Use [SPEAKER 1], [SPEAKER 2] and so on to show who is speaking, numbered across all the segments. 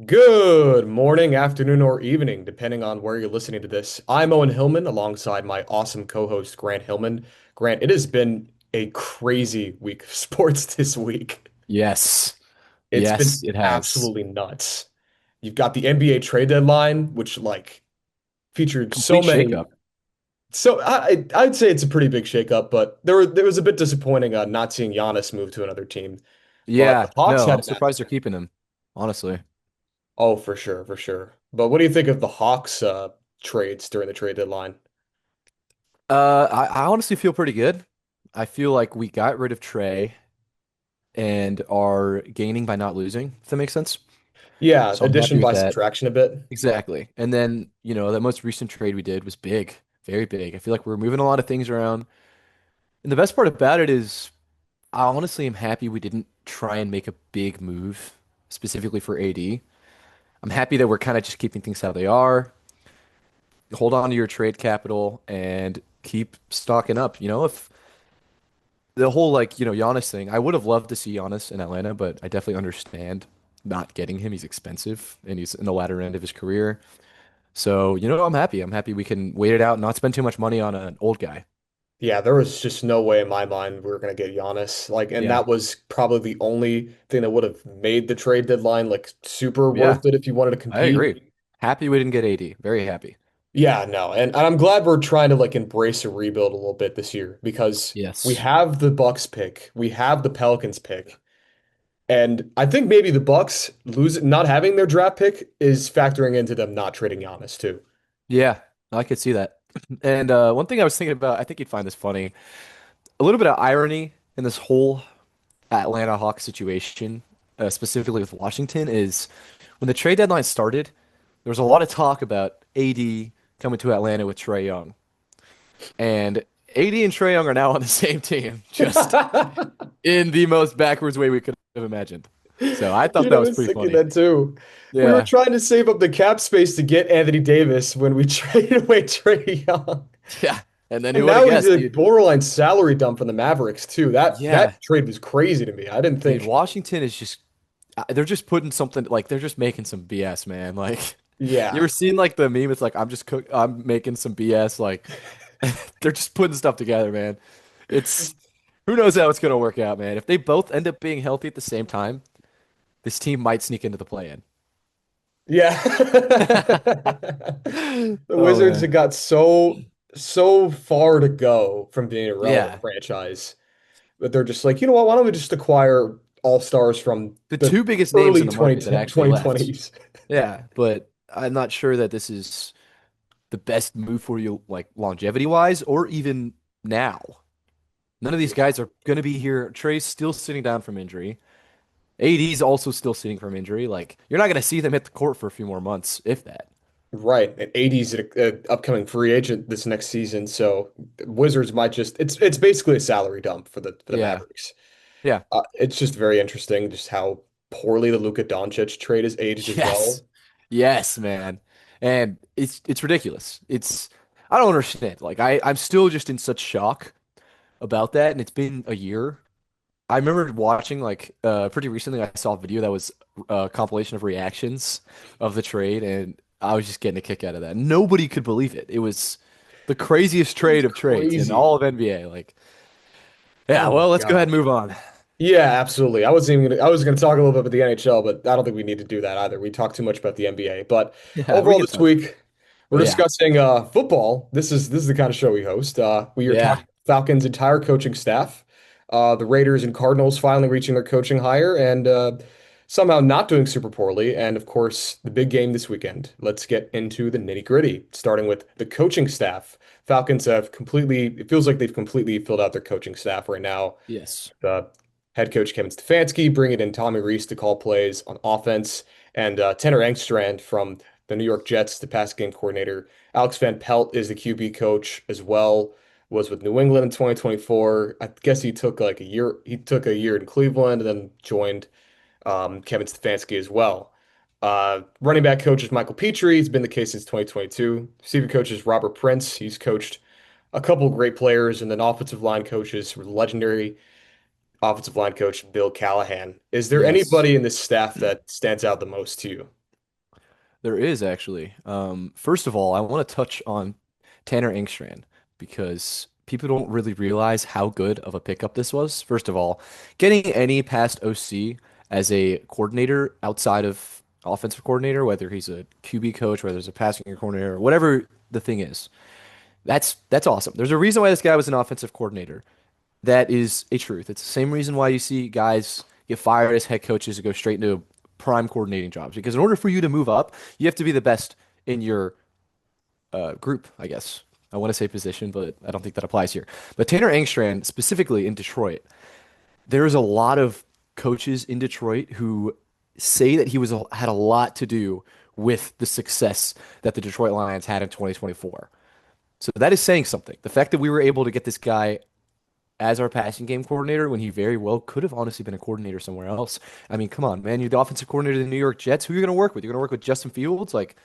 [SPEAKER 1] Good morning, afternoon, or evening, depending on where you're listening to this. I'm Owen Hillman alongside my awesome co-host Grant Hillman. Grant, it has been a crazy week of sports this week.
[SPEAKER 2] Yes.
[SPEAKER 1] It's
[SPEAKER 2] Yes,
[SPEAKER 1] been
[SPEAKER 2] it has.
[SPEAKER 1] absolutely nuts. You've got the NBA trade deadline, which featured so
[SPEAKER 2] Complete
[SPEAKER 1] many.
[SPEAKER 2] shakeup.
[SPEAKER 1] I'd say it's a pretty big shakeup, but there was a bit disappointing not seeing Giannis move to another team. But the
[SPEAKER 2] Yeah.
[SPEAKER 1] Hawks
[SPEAKER 2] No,
[SPEAKER 1] had
[SPEAKER 2] I'm
[SPEAKER 1] a massive.
[SPEAKER 2] surprised they're keeping him, honestly.
[SPEAKER 1] Oh, for sure, for sure. But what do you think of the Hawks trades during the trade deadline?
[SPEAKER 2] I honestly feel pretty good. I feel like we got rid of Trey and are gaining by not losing, if that makes sense.
[SPEAKER 1] Yeah,
[SPEAKER 2] So I'm happy
[SPEAKER 1] addition
[SPEAKER 2] with
[SPEAKER 1] by
[SPEAKER 2] that.
[SPEAKER 1] subtraction a bit.
[SPEAKER 2] Exactly. And then, that most recent trade we did was big, very big. I feel like we're moving a lot of things around. And the best part about it is I honestly am happy we didn't try and make a big move specifically for AD. I'm happy that we're kind of just keeping things how they are. Hold on to your trade capital and keep stocking up. If the whole Giannis thing, I would have loved to see Giannis in Atlanta, but I definitely understand not getting him. He's expensive and he's in the latter end of his career. So, I'm happy. I'm happy we can wait it out and not spend too much money on an old guy.
[SPEAKER 1] Yeah, there was just no way in my mind we were gonna get Giannis. And
[SPEAKER 2] Yeah.
[SPEAKER 1] that was probably the only thing that would have made the trade deadline super
[SPEAKER 2] Yeah,
[SPEAKER 1] worth it if you wanted to
[SPEAKER 2] I
[SPEAKER 1] compete.
[SPEAKER 2] agree. Happy we didn't get AD. Very happy.
[SPEAKER 1] Yeah, no, and I'm glad we're trying to embrace a rebuild a little bit this year because we
[SPEAKER 2] Yes.
[SPEAKER 1] have the Bucks pick, we have the Pelicans pick, and I think maybe the Bucks losing not having their draft pick is factoring into them not trading Giannis too.
[SPEAKER 2] Yeah, I could see that. And one thing I was thinking about, I think you'd find this funny, a little bit of irony in this whole Atlanta Hawks situation, specifically with Washington, is when the trade deadline started, there was a lot of talk about AD coming to Atlanta with Trae Young. And AD and Trae Young are now on the same team, just in the most backwards way we could have imagined. So I thought
[SPEAKER 1] Dude, I
[SPEAKER 2] that was
[SPEAKER 1] was
[SPEAKER 2] pretty
[SPEAKER 1] thinking
[SPEAKER 2] funny.
[SPEAKER 1] that too. We were
[SPEAKER 2] Yeah.
[SPEAKER 1] trying to save up the cap space to get Anthony Davis when we traded away Trey Young.
[SPEAKER 2] Yeah. And then
[SPEAKER 1] And
[SPEAKER 2] who would have
[SPEAKER 1] now he's
[SPEAKER 2] guessed,
[SPEAKER 1] a
[SPEAKER 2] dude?
[SPEAKER 1] borderline salary dump from the Mavericks too. That
[SPEAKER 2] Yeah.
[SPEAKER 1] trade was crazy to me. I didn't
[SPEAKER 2] Dude,
[SPEAKER 1] think,
[SPEAKER 2] Washington is just they're just putting something like they're just making some BS, man. Like you
[SPEAKER 1] yeah.
[SPEAKER 2] ever seen like the meme? It's like I'm making some BS. Like they're just putting stuff together, man. It's who knows how it's gonna work out, man. If they both end up being healthy at the same time, this team might sneak into the play-in.
[SPEAKER 1] Yeah. The
[SPEAKER 2] Oh
[SPEAKER 1] Wizards
[SPEAKER 2] man.
[SPEAKER 1] have got so far to go from being a relevant
[SPEAKER 2] Yeah.
[SPEAKER 1] franchise. But they're just like, you know what, why don't we just acquire all-stars from
[SPEAKER 2] The
[SPEAKER 1] the
[SPEAKER 2] two biggest names in
[SPEAKER 1] early
[SPEAKER 2] the market that actually left.
[SPEAKER 1] 2020s?
[SPEAKER 2] Yeah, but I'm not sure that this is the best move for you, like longevity wise, or even now. None of these guys are going to be here. Trey's still sitting down from injury. AD's also still sitting from injury. Like, you're not going to see them hit the court for a few more months, if that.
[SPEAKER 1] Right. And 80's an upcoming free agent this next season, so Wizards might just it's basically a salary dump for the
[SPEAKER 2] Yeah.
[SPEAKER 1] Mavericks.
[SPEAKER 2] Yeah.
[SPEAKER 1] It's just very interesting just how poorly the Luka Doncic trade is aged as
[SPEAKER 2] Yes.
[SPEAKER 1] well.
[SPEAKER 2] Yes, man. And it's ridiculous. I don't understand. Like I'm still just in such shock about that, and it's been a year. I remember watching pretty recently I saw a video that was a compilation of reactions of the trade and I was just getting a kick out of that. Nobody could believe it. It was the craziest
[SPEAKER 1] It's
[SPEAKER 2] trade of trades in
[SPEAKER 1] crazy.
[SPEAKER 2] all of NBA. Like, yeah,
[SPEAKER 1] Oh my
[SPEAKER 2] well, let's go ahead
[SPEAKER 1] God.
[SPEAKER 2] and move on.
[SPEAKER 1] Yeah, absolutely. I was gonna talk a little bit about the NHL, but I don't think we need to do that either. We talk too much about the NBA. But
[SPEAKER 2] Yeah, we
[SPEAKER 1] overall
[SPEAKER 2] can
[SPEAKER 1] this
[SPEAKER 2] talk.
[SPEAKER 1] week, we're
[SPEAKER 2] But yeah.
[SPEAKER 1] discussing football. This is the kind of show we host. We are
[SPEAKER 2] Yeah.
[SPEAKER 1] talking Falcons' entire coaching staff, the Raiders and Cardinals finally reaching their coaching hire, and somehow not doing super poorly. And of course, the big game this weekend. Let's get into the nitty-gritty, starting with the coaching staff. Falcons have completely, it feels like they've completely filled out their coaching staff right now.
[SPEAKER 2] Yes.
[SPEAKER 1] Head coach Kevin Stefanski, bringing in Tommy Rees to call plays on offense, and Tanner Engstrand from the New York Jets, the pass game coordinator. Alex Van Pelt is the QB coach as well. Was with New England in 2024. I guess he took like a year. He took a year in Cleveland and then joined Kevin Stefanski as well. Running back coach is Michael Petrie. He's been the case since 2022. Receiver coach is Robert Prince. He's coached a couple great players, and then offensive line coaches, legendary offensive line coach Bill Callahan. Is there
[SPEAKER 2] Yes.
[SPEAKER 1] anybody in this staff that stands out the most to you?
[SPEAKER 2] There is actually. First of all, I want to touch on Tanner Engstrand because people don't really realize how good of a pickup this was. First of all, getting any past OC as a coordinator outside of offensive coordinator, whether he's a QB coach, whether he's a passing coordinator, whatever the thing is, that's awesome. There's a reason why this guy was an offensive coordinator. That is a truth. It's the same reason why you see guys get fired as head coaches and go straight into prime coordinating jobs. Because in order for you to move up, you have to be the best in your group, I guess. I want to say position, but I don't think that applies here. But Tanner Engstrand, specifically in Detroit, there's a lot of coaches in Detroit who say that had a lot to do with the success that the Detroit Lions had in 2024. So that is saying something. The fact that we were able to get this guy as our passing game coordinator when he very well could have honestly been a coordinator somewhere else. I mean, come on, man. You're the offensive coordinator of the New York Jets. Who are you going to work with? You're going to work with Justin Fields? Like,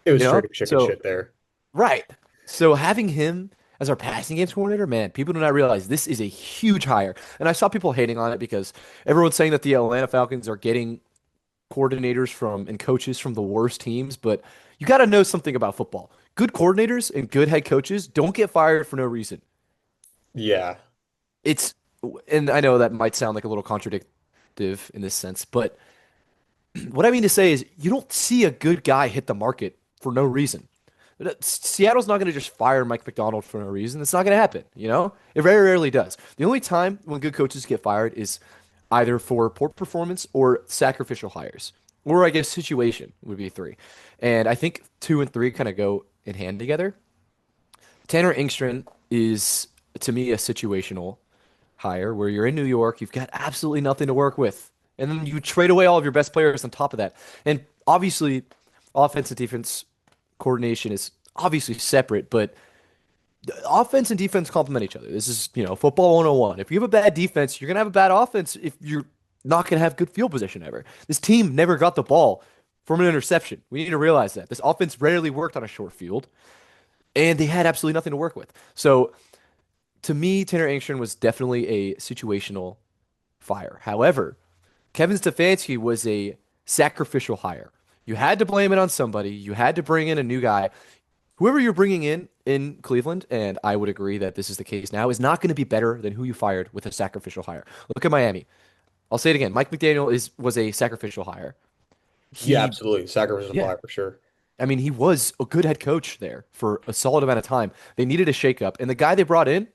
[SPEAKER 1] It was
[SPEAKER 2] you know?
[SPEAKER 1] straight up chicken
[SPEAKER 2] So,
[SPEAKER 1] shit there.
[SPEAKER 2] right. So having him as our passing games coordinator, man, people do not realize this is a huge hire. And I saw people hating on it because everyone's saying that the Atlanta Falcons are getting coordinators from and coaches from the worst teams, but you got to know something about football. Good coordinators and good head coaches don't get fired for no reason.
[SPEAKER 1] Yeah.
[SPEAKER 2] It's, and I know that might sound like a little contradictive in this sense, but what I mean to say is you don't see a good guy hit the market for no reason. Seattle's not going to just fire Mike McDonald for no reason. It's not going to happen, you know? It very rarely does. The only time when good coaches get fired is either for poor performance or sacrificial hires. Or I guess situation would be three. And I think two and three kind of go in hand together. Tanner Engstrand is, to me, a situational hire where you're in New York, you've got absolutely nothing to work with. And then you trade away all of your best players on top of that. And obviously, offense and defense coordination is obviously separate, but offense and defense complement each other. This is, football 101. If you have a bad defense, you're going to have a bad offense if you're not going to have good field position ever. This team never got the ball from an interception. We need to realize that. This offense rarely worked on a short field, and they had absolutely nothing to work with. So, to me, Tanner Engstrand was definitely a situational fire. However, Kevin Stefanski was a sacrificial hire. You had to blame it on somebody. You had to bring in a new guy. Whoever you're bringing in Cleveland, and I would agree that this is the case now, is not going to be better than who you fired with a sacrificial hire. Look at Miami. I'll say it again. Mike McDaniel was a sacrificial hire.
[SPEAKER 1] Yeah,
[SPEAKER 2] He,
[SPEAKER 1] absolutely. Sacrifice of
[SPEAKER 2] yeah,
[SPEAKER 1] fire for sure.
[SPEAKER 2] I mean, he was a good head coach there for a solid amount of time. They needed a shakeup, and the guy they brought in,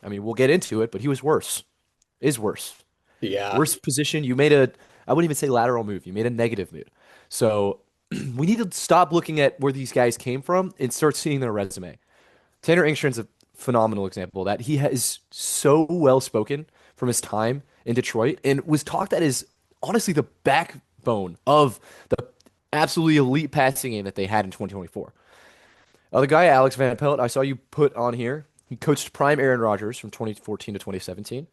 [SPEAKER 2] I mean, we'll get into it, but he was worse. Is worse.
[SPEAKER 1] Yeah.
[SPEAKER 2] Worst position. You made a, I wouldn't even say lateral move. You made a negative move. So we need to stop looking at where these guys came from and start seeing their resume. Tanner Engstrand's a phenomenal example of that. He is so well spoken from his time in Detroit and was talked at as honestly the backbone of the absolutely elite passing game that they had in 2024. The guy, Alex Van Pelt, I saw you put on here. He coached prime Aaron Rodgers from 2014 to 2017.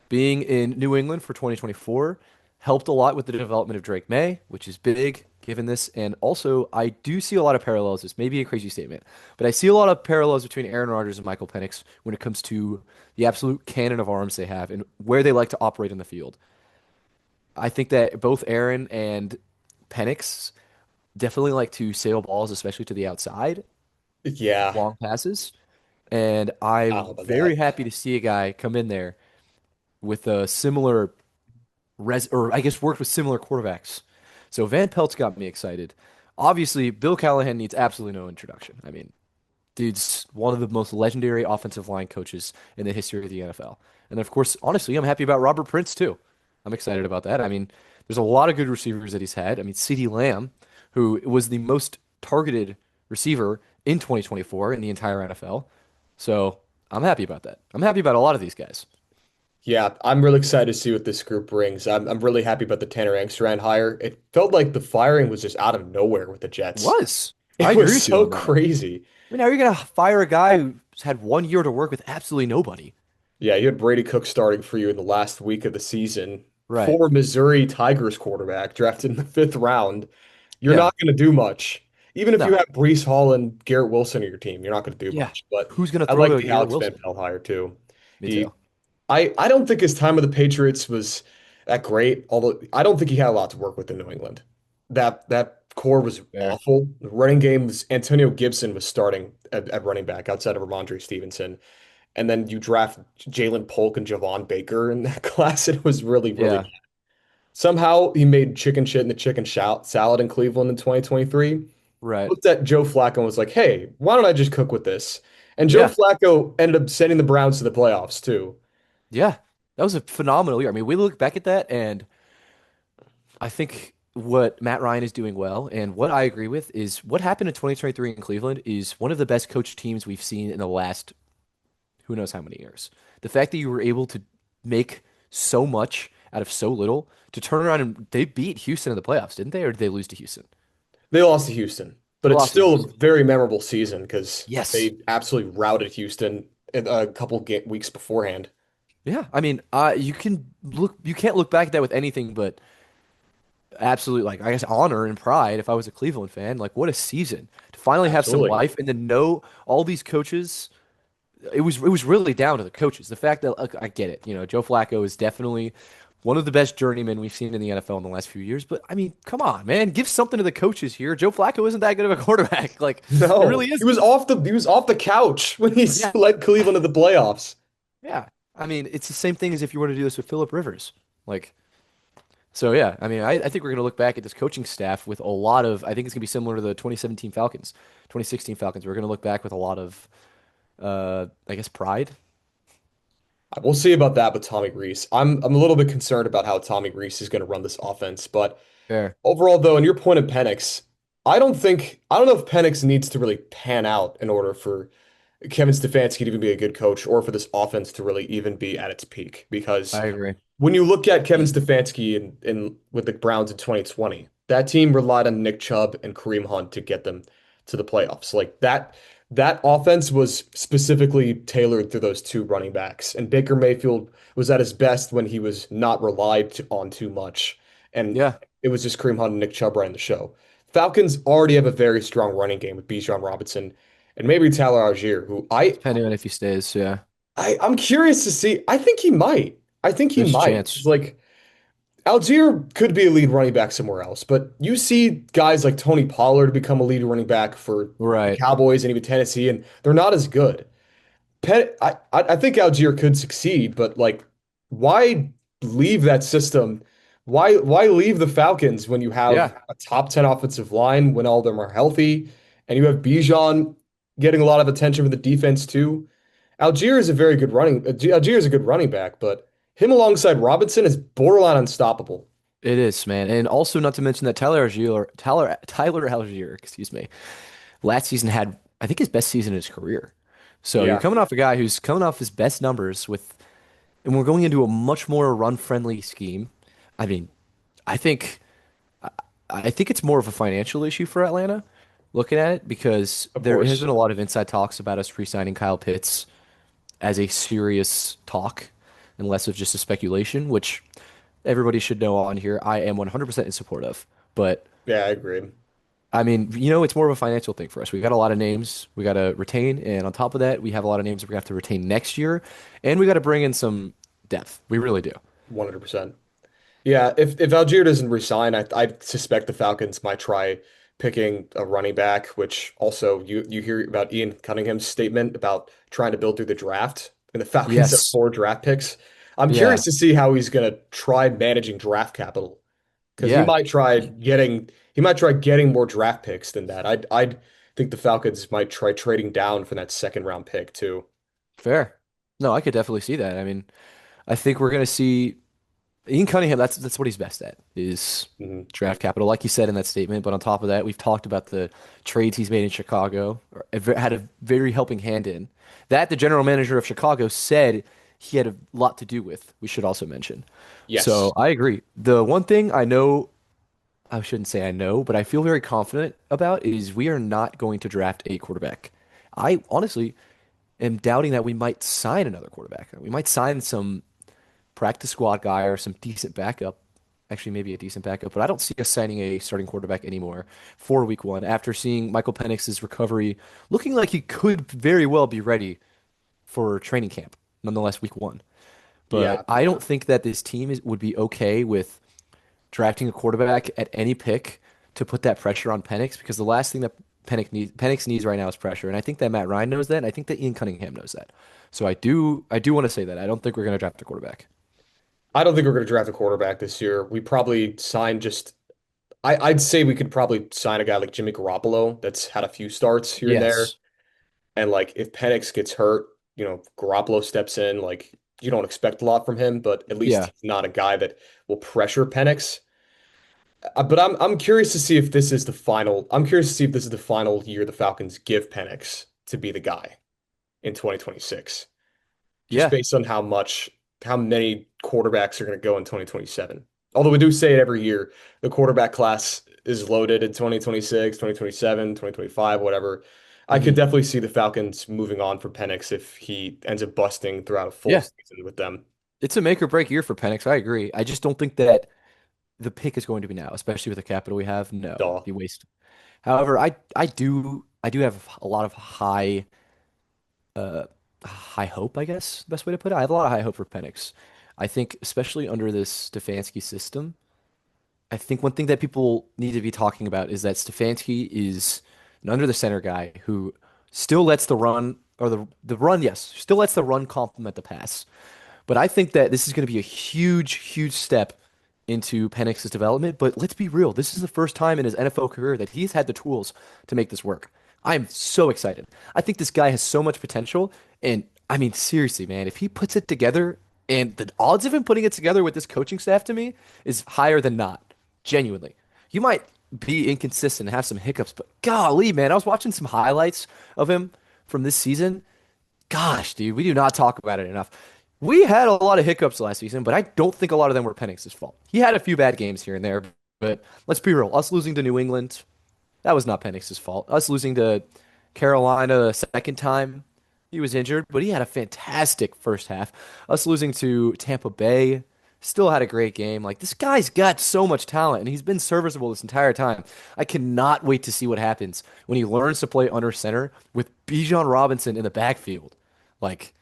[SPEAKER 2] Being in New England for 2024 helped a lot with the development of Drake May, which is big given this. And also, I do see a lot of parallels. This may be a crazy statement, but I see a lot of parallels between Aaron Rodgers and Michael Penix when it comes to the absolute cannon of arms they have and where they like to operate in the field. I think that both Aaron and Penix definitely like to sail balls, especially to the outside,
[SPEAKER 1] Yeah.
[SPEAKER 2] long passes. And
[SPEAKER 1] I don't know
[SPEAKER 2] I'm
[SPEAKER 1] about
[SPEAKER 2] very
[SPEAKER 1] that.
[SPEAKER 2] happy to see a guy come in there with a similar or I guess worked with similar quarterbacks. So Van Pelt's got me excited. Obviously, Bill Callahan needs absolutely no introduction. I mean, dude's one of the most legendary offensive line coaches in the history of the NFL. And of course, honestly, I'm happy about Robert Prince too. I'm excited about that. I mean, there's a lot of good receivers that he's had. I mean, CeeDee Lamb, who was the most targeted receiver in 2024 in the entire NFL. So I'm happy about that. I'm happy about a lot of these guys.
[SPEAKER 1] Yeah, I'm really excited to see what this group brings. I'm really happy about the Tanner Engstrand hire. It felt like the firing was just out of nowhere with the Jets.
[SPEAKER 2] Was. I
[SPEAKER 1] It
[SPEAKER 2] agree
[SPEAKER 1] was
[SPEAKER 2] with you
[SPEAKER 1] so
[SPEAKER 2] on that. I
[SPEAKER 1] crazy.
[SPEAKER 2] mean, now you're gonna fire a guy who's had 1 year to work with absolutely nobody.
[SPEAKER 1] Yeah, you had Brady Cook starting for you in the last week of the season.
[SPEAKER 2] Right.
[SPEAKER 1] Former Missouri Tigers quarterback drafted in the fifth round. You're
[SPEAKER 2] Yeah.
[SPEAKER 1] not going to do much. Even if you
[SPEAKER 2] No.
[SPEAKER 1] have Breece Hall and Garrett Wilson in your team, you're not going to do
[SPEAKER 2] Yeah.
[SPEAKER 1] much. But
[SPEAKER 2] Who's gonna
[SPEAKER 1] I
[SPEAKER 2] throw
[SPEAKER 1] like
[SPEAKER 2] to
[SPEAKER 1] the
[SPEAKER 2] Garrett
[SPEAKER 1] Alex Van
[SPEAKER 2] Wilson?
[SPEAKER 1] Pelt hire too.
[SPEAKER 2] Me
[SPEAKER 1] He,
[SPEAKER 2] too.
[SPEAKER 1] I don't think his time with the Patriots was that great. Although I don't think he had a lot to work with in New England. That core was
[SPEAKER 2] Fair.
[SPEAKER 1] awful. The running game was Antonio Gibson was starting at running back outside of Ramondre Stevenson. And then you draft Jalen Polk and Javon Baker in that class. It was really, really
[SPEAKER 2] Yeah,
[SPEAKER 1] bad. Somehow he made chicken shit in the chicken salad in Cleveland in 2023.
[SPEAKER 2] right.
[SPEAKER 1] Looked at Joe Flacco and was like, hey, why don't I just cook with this? And Joe
[SPEAKER 2] Yeah,
[SPEAKER 1] Flacco ended up sending the Browns to the playoffs too.
[SPEAKER 2] yeah. That was a phenomenal year. I mean, we look back at that, and I think what Matt Ryan is doing well, and what I agree with, is what happened in 2023 in Cleveland is one of the best coached teams we've seen in the last who knows how many years. The fact that you were able to make so much out of so little to turn around and they beat Houston in the playoffs, didn't they? Or did they lose to Houston?
[SPEAKER 1] They lost to Houston, but
[SPEAKER 2] They
[SPEAKER 1] it's
[SPEAKER 2] lost to
[SPEAKER 1] still a
[SPEAKER 2] Houston.
[SPEAKER 1] very memorable season because
[SPEAKER 2] Yes.
[SPEAKER 1] they absolutely routed Houston a couple weeks beforehand.
[SPEAKER 2] Yeah. I mean, you can't look back at that with anything but absolute, like, I guess, honor and pride if I was a Cleveland fan. Like, what a season to finally have some
[SPEAKER 1] Absolutely.
[SPEAKER 2] life and to know all these coaches. It was really down to the coaches. The fact that look, I get it. Joe Flacco is definitely one of the best journeymen we've seen in the NFL in the last few years. But I mean, come on, man, give something to the coaches here. Joe Flacco isn't that good of a quarterback. Like, it
[SPEAKER 1] No,
[SPEAKER 2] really
[SPEAKER 1] he
[SPEAKER 2] isn't.
[SPEAKER 1] was off the couch when he
[SPEAKER 2] Yeah,
[SPEAKER 1] led Cleveland to the playoffs.
[SPEAKER 2] yeah. I mean, it's the same thing as if you were to do this with Philip Rivers. Like, so yeah. I mean, I think we're gonna look back at this coaching staff with a lot of. I think it's gonna be similar to the 2017 Falcons, 2016 Falcons. We're gonna look back with a lot of, I guess, pride.
[SPEAKER 1] We'll see about that with Tommy Reese. I'm a little bit concerned about how Tommy Reese is going to run this offense, but
[SPEAKER 2] Fair.
[SPEAKER 1] overall, though, and your point of Penix, I don't know if Penix needs to really pan out in order for Kevin Stefanski to even be a good coach or for this offense to really even be at its peak. Because
[SPEAKER 2] I agree.
[SPEAKER 1] when you look at Kevin Stefanski in with the Browns in 2020, that team relied on Nick Chubb and Kareem Hunt to get them to the playoffs. Like that offense was specifically tailored to those two running backs. And Baker Mayfield was at his best when he was not on too much. And
[SPEAKER 2] Yeah.
[SPEAKER 1] it was just Kareem Hunt and Nick Chubb running the show. Falcons already have a very strong running game with Bijan Robinson and maybe Tyler Algier, who
[SPEAKER 2] Depending on if he stays, yeah.
[SPEAKER 1] I'm curious to see. I think he might. I think he
[SPEAKER 2] There's a
[SPEAKER 1] might.
[SPEAKER 2] chance.
[SPEAKER 1] It's like Algier could be a lead running back somewhere else, but you see guys like Tony Pollard become a lead running back for the
[SPEAKER 2] Right.
[SPEAKER 1] Cowboys and even Tennessee, and they're not as good. I think Algier could succeed, but like, why leave that system? Why leave the Falcons when you have
[SPEAKER 2] Yeah.
[SPEAKER 1] a top 10 offensive line when all of them are healthy, and you have Bijan getting a lot of attention from the defense too? Algier is a good running back, but him alongside Robinson is borderline unstoppable.
[SPEAKER 2] It is, man. And also not to mention that Tyler Algier, excuse me, last season had, I think, his best season in his career. So you're
[SPEAKER 1] Yeah,
[SPEAKER 2] coming off a guy who's coming off his best numbers and we're going into a much more run-friendly scheme. I mean, I think I think it's more of a financial issue for Atlanta looking at it because
[SPEAKER 1] of
[SPEAKER 2] there has
[SPEAKER 1] course.
[SPEAKER 2] been a lot of inside talks about us re-signing Kyle Pitts as a serious talk and less of just a speculation, which everybody should know on here I am 100% in support of. But
[SPEAKER 1] Yeah, I agree.
[SPEAKER 2] I mean, it's more of a financial thing for us. We got a lot of names we got to retain, and on top of that, we have a lot of names that we have to retain next year, and we got to bring in some depth. We really do.
[SPEAKER 1] 100%. Yeah, if Algier doesn't resign, I suspect the Falcons might try picking a running back, which also you hear about Ian Cunningham's statement about trying to build through the draft, and the Falcons have
[SPEAKER 2] Yes.
[SPEAKER 1] four draft picks. I'm curious
[SPEAKER 2] Yeah.
[SPEAKER 1] to see how he's gonna try managing draft capital because
[SPEAKER 2] Yeah.
[SPEAKER 1] he might try getting more draft picks than that. I'd think the Falcons might try trading down for that second round pick too.
[SPEAKER 2] Fair. No, I could definitely see that. I mean, I think we're gonna see Ian Cunningham. That's what he's best at is
[SPEAKER 1] Mhm.
[SPEAKER 2] draft capital, like you said in that statement. But on top of that, we've talked about the trades he's made in Chicago, or had a very helping hand in. That the general manager of Chicago said he had a lot to do with. We should also mention.
[SPEAKER 1] Yes,
[SPEAKER 2] So I agree. The one thing I know, I shouldn't say I know, but I feel very confident about is we are not going to draft a quarterback. I honestly am doubting that we might sign another quarterback. We might sign some practice squad guy or some decent backup. Actually, maybe a decent backup, but I don't see us signing a starting quarterback anymore for week one after seeing Michael Penix's recovery looking like he could very well be ready for training camp, nonetheless, week one. But
[SPEAKER 1] yeah,
[SPEAKER 2] I don't think that this team would be okay with drafting a quarterback at any pick to put that pressure on Penix because the last thing that Penix needs right now is pressure. And I think that Matt Ryan knows that, and I think that Ian Cunningham knows that. So I do want to say that. I don't think we're going to draft a quarterback.
[SPEAKER 1] I don't think we're going to draft a quarterback this year. We probably sign just I'd say we could probably sign a guy like Jimmy Garoppolo that's had a few starts here and there.
[SPEAKER 2] Yes.
[SPEAKER 1] And like if Penix gets hurt, Garoppolo steps in. Like you don't expect a lot from him, but at least
[SPEAKER 2] Yeah.
[SPEAKER 1] he's not a guy that will pressure Penix. But I'm curious to see if this is the final. I'm curious to see if this is the final year the Falcons give Penix to be the guy in 2026, just
[SPEAKER 2] Yeah.
[SPEAKER 1] based on how many quarterbacks are going to go in 2027. Although we do say it every year, the quarterback class is loaded in 2026, 2027, 2025, whatever. I could
[SPEAKER 2] hmm
[SPEAKER 1] definitely see the Falcons moving on from Penix if he ends up busting throughout a full
[SPEAKER 2] Yeah.
[SPEAKER 1] season with them.
[SPEAKER 2] It's a make or break year for Penix. I agree. I just don't think that the pick is going to be now, especially with the capital we have. No,
[SPEAKER 1] Duh.
[SPEAKER 2] be wasted. However, I do have a lot of high hope, I guess, best way to put it. I have a lot of high hope for Penix. I think, especially under this Stefanski system, I think one thing that people need to be talking about is that Stefanski is an under the center guy who still lets the run or the run, yes, still lets the run complement the pass. But I think that this is going to be a huge, huge step into Penix's development. But let's be real, this is the first time in his NFL career that he's had the tools to make this work. I'm so excited. I think this guy has so much potential. And I mean, seriously, man, if he puts it together, and the odds of him putting it together with this coaching staff to me is higher than not. Genuinely. You might be inconsistent and have some hiccups, but golly, man, I was watching some highlights of him from this season. Gosh, dude, we do not talk about it enough. We had a lot of hiccups last season, but I don't think a lot of them were Penix's fault. He had a few bad games here and there, but let's be real. Us losing to New England, that was not Penix's fault. Us losing to Carolina a second time, he was injured, but he had a fantastic first half. Us losing to Tampa Bay, still had a great game. Like this guy's got so much talent, and he's been serviceable this entire time. I cannot wait to see what happens when he learns to play under center with Bijan Robinson in the backfield. Like,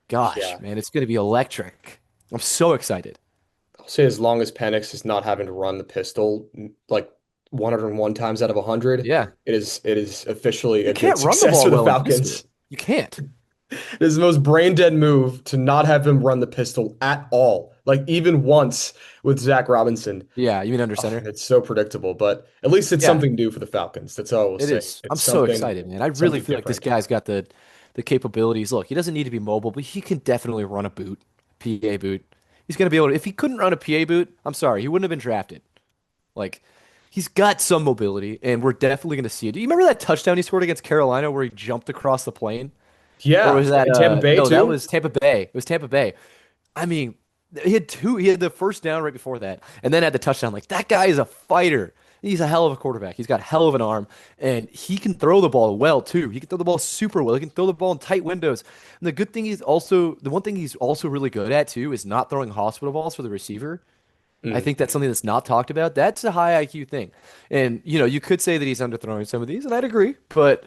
[SPEAKER 2] gosh,
[SPEAKER 1] Yeah.
[SPEAKER 2] man, it's going to be electric. I'm so excited.
[SPEAKER 1] I'll say as long as Penix is not having to run the pistol like 101 times out of 100,
[SPEAKER 2] Yeah,
[SPEAKER 1] it is officially
[SPEAKER 2] you
[SPEAKER 1] a good
[SPEAKER 2] can't run the
[SPEAKER 1] success
[SPEAKER 2] ball
[SPEAKER 1] for the
[SPEAKER 2] well in pistol.
[SPEAKER 1] Falcons.
[SPEAKER 2] You can't.
[SPEAKER 1] It is the most brain dead move to not have him run the pistol at all. Like even once with Zach Robinson.
[SPEAKER 2] Yeah, you mean under
[SPEAKER 1] Oh,
[SPEAKER 2] center?
[SPEAKER 1] it's so predictable, but at least it's
[SPEAKER 2] Yeah.
[SPEAKER 1] something new for the Falcons. That's all I will
[SPEAKER 2] It
[SPEAKER 1] say.
[SPEAKER 2] is. I'm
[SPEAKER 1] It's
[SPEAKER 2] so
[SPEAKER 1] something
[SPEAKER 2] excited, man. I really
[SPEAKER 1] something
[SPEAKER 2] feel like this
[SPEAKER 1] different.
[SPEAKER 2] guy's got the capabilities. Look, he doesn't need to be mobile, but he can definitely run a boot, PA boot. He's gonna be able to. If he couldn't run a PA boot, I'm sorry, he wouldn't have been drafted. Like, he's got some mobility, and we're definitely gonna see it. Do you remember that touchdown he scored against Carolina where he jumped across the plane? Or
[SPEAKER 1] Yeah,
[SPEAKER 2] was that
[SPEAKER 1] in Tampa Bay
[SPEAKER 2] no, that
[SPEAKER 1] too.
[SPEAKER 2] was Tampa Bay. It was Tampa Bay. I mean, he had the first down right before that, and then had the touchdown. Like that guy is a fighter. He's a hell of a quarterback. He's got hell of an arm, and he can throw the ball well too. He can throw the ball super well. He can throw the ball in tight windows. And the one thing he's also really good at too is not throwing hospital balls for the receiver. I
[SPEAKER 1] Mm,
[SPEAKER 2] think that's something that's not talked about. That's a high IQ thing. And you could say that he's underthrowing some of these, and I'd agree, but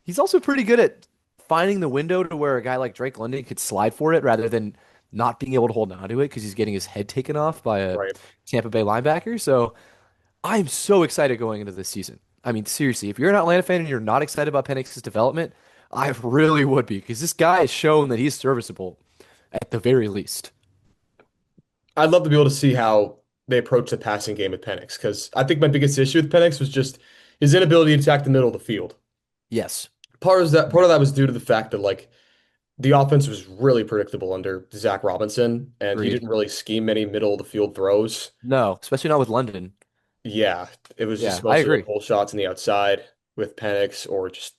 [SPEAKER 2] he's also pretty good at finding the window to where a guy like Drake London could slide for it rather than not being able to hold on to it because he's getting his head taken off by a
[SPEAKER 1] right.
[SPEAKER 2] Tampa Bay linebacker. So I'm so excited going into this season. I mean, seriously, if you're an Atlanta fan and you're not excited about Penix's development, I really would be because this guy has shown that he's serviceable at the very least.
[SPEAKER 1] I'd love to be able to see how they approach the passing game with Penix because I think my biggest issue with Penix was just his inability to attack the middle of the field.
[SPEAKER 2] Yes,
[SPEAKER 1] Part of that was due to the fact that like the offense was really predictable under Zach Robinson, and he
[SPEAKER 2] agreed.
[SPEAKER 1] didn't really scheme many middle of the field throws.
[SPEAKER 2] No, especially not with London.
[SPEAKER 1] Yeah, it was
[SPEAKER 2] Yeah,
[SPEAKER 1] just
[SPEAKER 2] I
[SPEAKER 1] mostly like
[SPEAKER 2] agree.
[SPEAKER 1] hole shots on the outside with Penix or just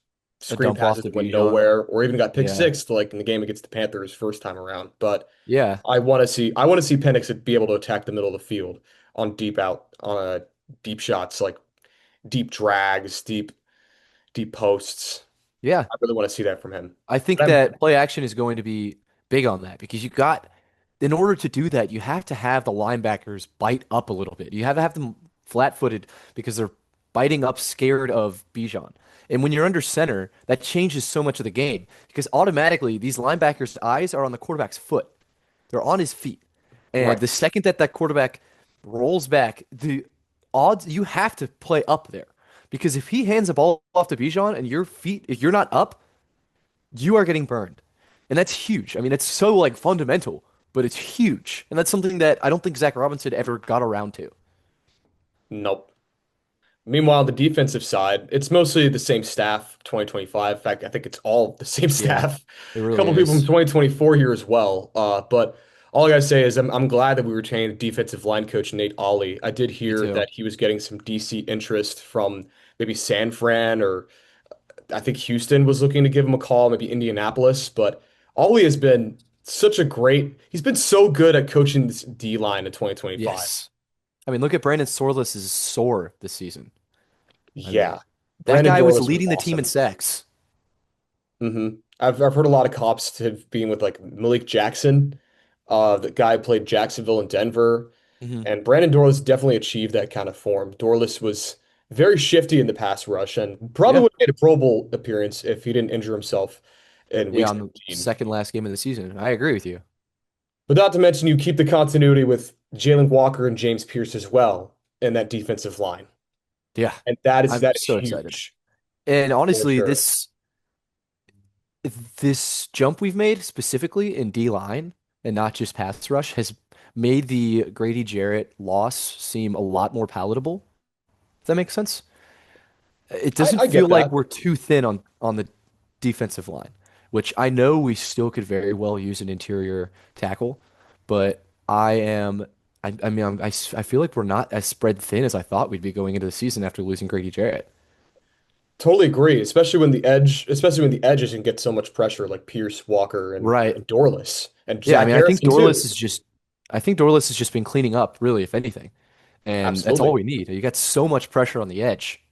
[SPEAKER 2] A
[SPEAKER 1] screen
[SPEAKER 2] dump off
[SPEAKER 1] passes
[SPEAKER 2] to
[SPEAKER 1] that went
[SPEAKER 2] Bijan.
[SPEAKER 1] nowhere, or even got pick
[SPEAKER 2] Yeah,
[SPEAKER 1] six to like in the game against the Panthers first time around. But
[SPEAKER 2] yeah,
[SPEAKER 1] I want to see Penix be able to attack the middle of the field on deep shots, like deep drags, deep posts.
[SPEAKER 2] yeah.
[SPEAKER 1] I really want to see that from him.
[SPEAKER 2] I think
[SPEAKER 1] But
[SPEAKER 2] that play action is going to be big on that because in order to do that, you have to have the linebackers bite up a little bit. You have to have them flat-footed because they're biting up scared of Bijan. And when you're under center, that changes so much of the game because automatically these linebackers' eyes are on the quarterback's foot. They're on his feet. And
[SPEAKER 1] right,
[SPEAKER 2] the second that quarterback rolls back, the odds you have to play up there because if he hands the ball off to Bijan and your feet, if you're not up, you are getting burned. And that's huge. I mean, it's so like fundamental, but it's huge. And that's something that I don't think Zach Robinson ever got around to.
[SPEAKER 1] Nope. Meanwhile, the defensive side, it's mostly the same staff, 2025. In fact, I think it's all the same
[SPEAKER 2] Yeah,
[SPEAKER 1] staff.
[SPEAKER 2] it
[SPEAKER 1] A
[SPEAKER 2] really
[SPEAKER 1] couple people from
[SPEAKER 2] is.
[SPEAKER 1] 2024 here as well. But all I gotta say is I'm glad that we retained defensive line coach Nate Ollie. I did
[SPEAKER 2] Me
[SPEAKER 1] hear
[SPEAKER 2] too.
[SPEAKER 1] that he was getting some DC interest from maybe San Fran, or I think Houston was looking to give him a call, maybe Indianapolis. But Ollie has been he's been so good at coaching this D line in 2025.
[SPEAKER 2] Yes. I mean, look at Brandon Sorless is sore this season. I
[SPEAKER 1] Yeah.
[SPEAKER 2] mean, that
[SPEAKER 1] Brandon
[SPEAKER 2] guy was
[SPEAKER 1] Dorlus was
[SPEAKER 2] leading the team in
[SPEAKER 1] awesome.
[SPEAKER 2] sacks.
[SPEAKER 1] I've heard a lot of cops to being with like Malik Jackson, the guy who played Jacksonville and Denver,
[SPEAKER 2] Hmm.
[SPEAKER 1] and Brandon Dorlus definitely achieved that kind of form. Dorlus was very shifty in the pass rush and probably
[SPEAKER 2] Yeah.
[SPEAKER 1] would have made a Pro Bowl appearance if he didn't injure himself in week
[SPEAKER 2] Yeah, on the
[SPEAKER 1] 17.
[SPEAKER 2] second last game of the season. I agree with you.
[SPEAKER 1] But not to mention you keep the continuity with Jalen Walker and James Pierce as well in that defensive line,
[SPEAKER 2] Yeah.
[SPEAKER 1] and that is
[SPEAKER 2] I'm
[SPEAKER 1] that is
[SPEAKER 2] so excited.
[SPEAKER 1] huge
[SPEAKER 2] And
[SPEAKER 1] for
[SPEAKER 2] honestly,
[SPEAKER 1] sure.
[SPEAKER 2] this jump we've made specifically in D line and not just pass rush has made the Grady Jarrett loss seem a lot more palatable. Does that make sense? It doesn't
[SPEAKER 1] I
[SPEAKER 2] feel
[SPEAKER 1] get
[SPEAKER 2] like
[SPEAKER 1] that.
[SPEAKER 2] we're too thin on the defensive line, which I know we still could very well use an interior tackle, but I mean, I feel like we're not as spread thin as I thought we'd be going into the season after losing Grady Jarrett.
[SPEAKER 1] Totally agree, especially when the edges can get so much pressure like Pierce, Walker,
[SPEAKER 2] Right.
[SPEAKER 1] and Dorless and
[SPEAKER 2] Yeah, I
[SPEAKER 1] Zach
[SPEAKER 2] mean, I think
[SPEAKER 1] Harrison
[SPEAKER 2] Dorless
[SPEAKER 1] too.
[SPEAKER 2] is just, I think Dorless has just been cleaning up, really, if anything. And that's all
[SPEAKER 1] Absolutely,
[SPEAKER 2] we need. You got so much pressure on the edge.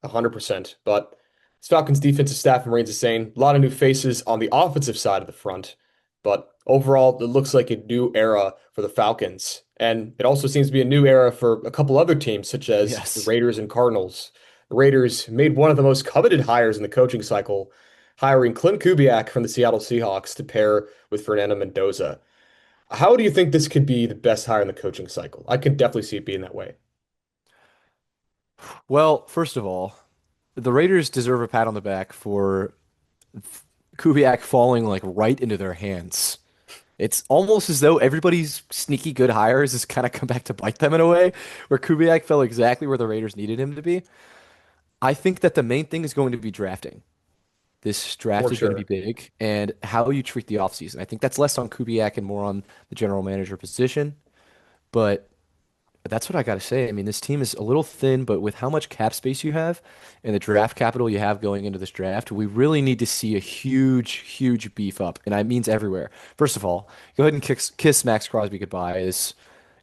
[SPEAKER 1] 100%. But this Falcons defensive staff remains the same. A lot of new faces on the offensive side of the front, but overall, it looks like a new era for the Falcons, and it also seems to be a new era for a couple other teams, such as the
[SPEAKER 2] Yes.
[SPEAKER 1] Raiders and Cardinals. The Raiders made one of the most coveted hires in the coaching cycle, hiring Clint Kubiak from the Seattle Seahawks to pair with Fernando Mendoza. How do you think this could be the best hire in the coaching cycle? I can definitely see it being that way.
[SPEAKER 2] Well, first of all, the Raiders deserve a pat on the back for Kubiak falling like right into their hands. It's almost as though everybody's sneaky good hires has kind of come back to bite them in a way, where Kubiak fell exactly where the Raiders needed him to be. I think that the main thing is going to be drafting. This draft
[SPEAKER 1] For
[SPEAKER 2] is going to be
[SPEAKER 1] sure.
[SPEAKER 2] big, and how you treat the offseason. I think that's less on Kubiak and more on the general manager position. But that's what I got to say. I mean, this team is a little thin, but with how much cap space you have and the draft capital you have going into this draft, we really need to see a huge, huge beef up. And that means everywhere. First of all, go ahead and kiss Max Crosby goodbye. As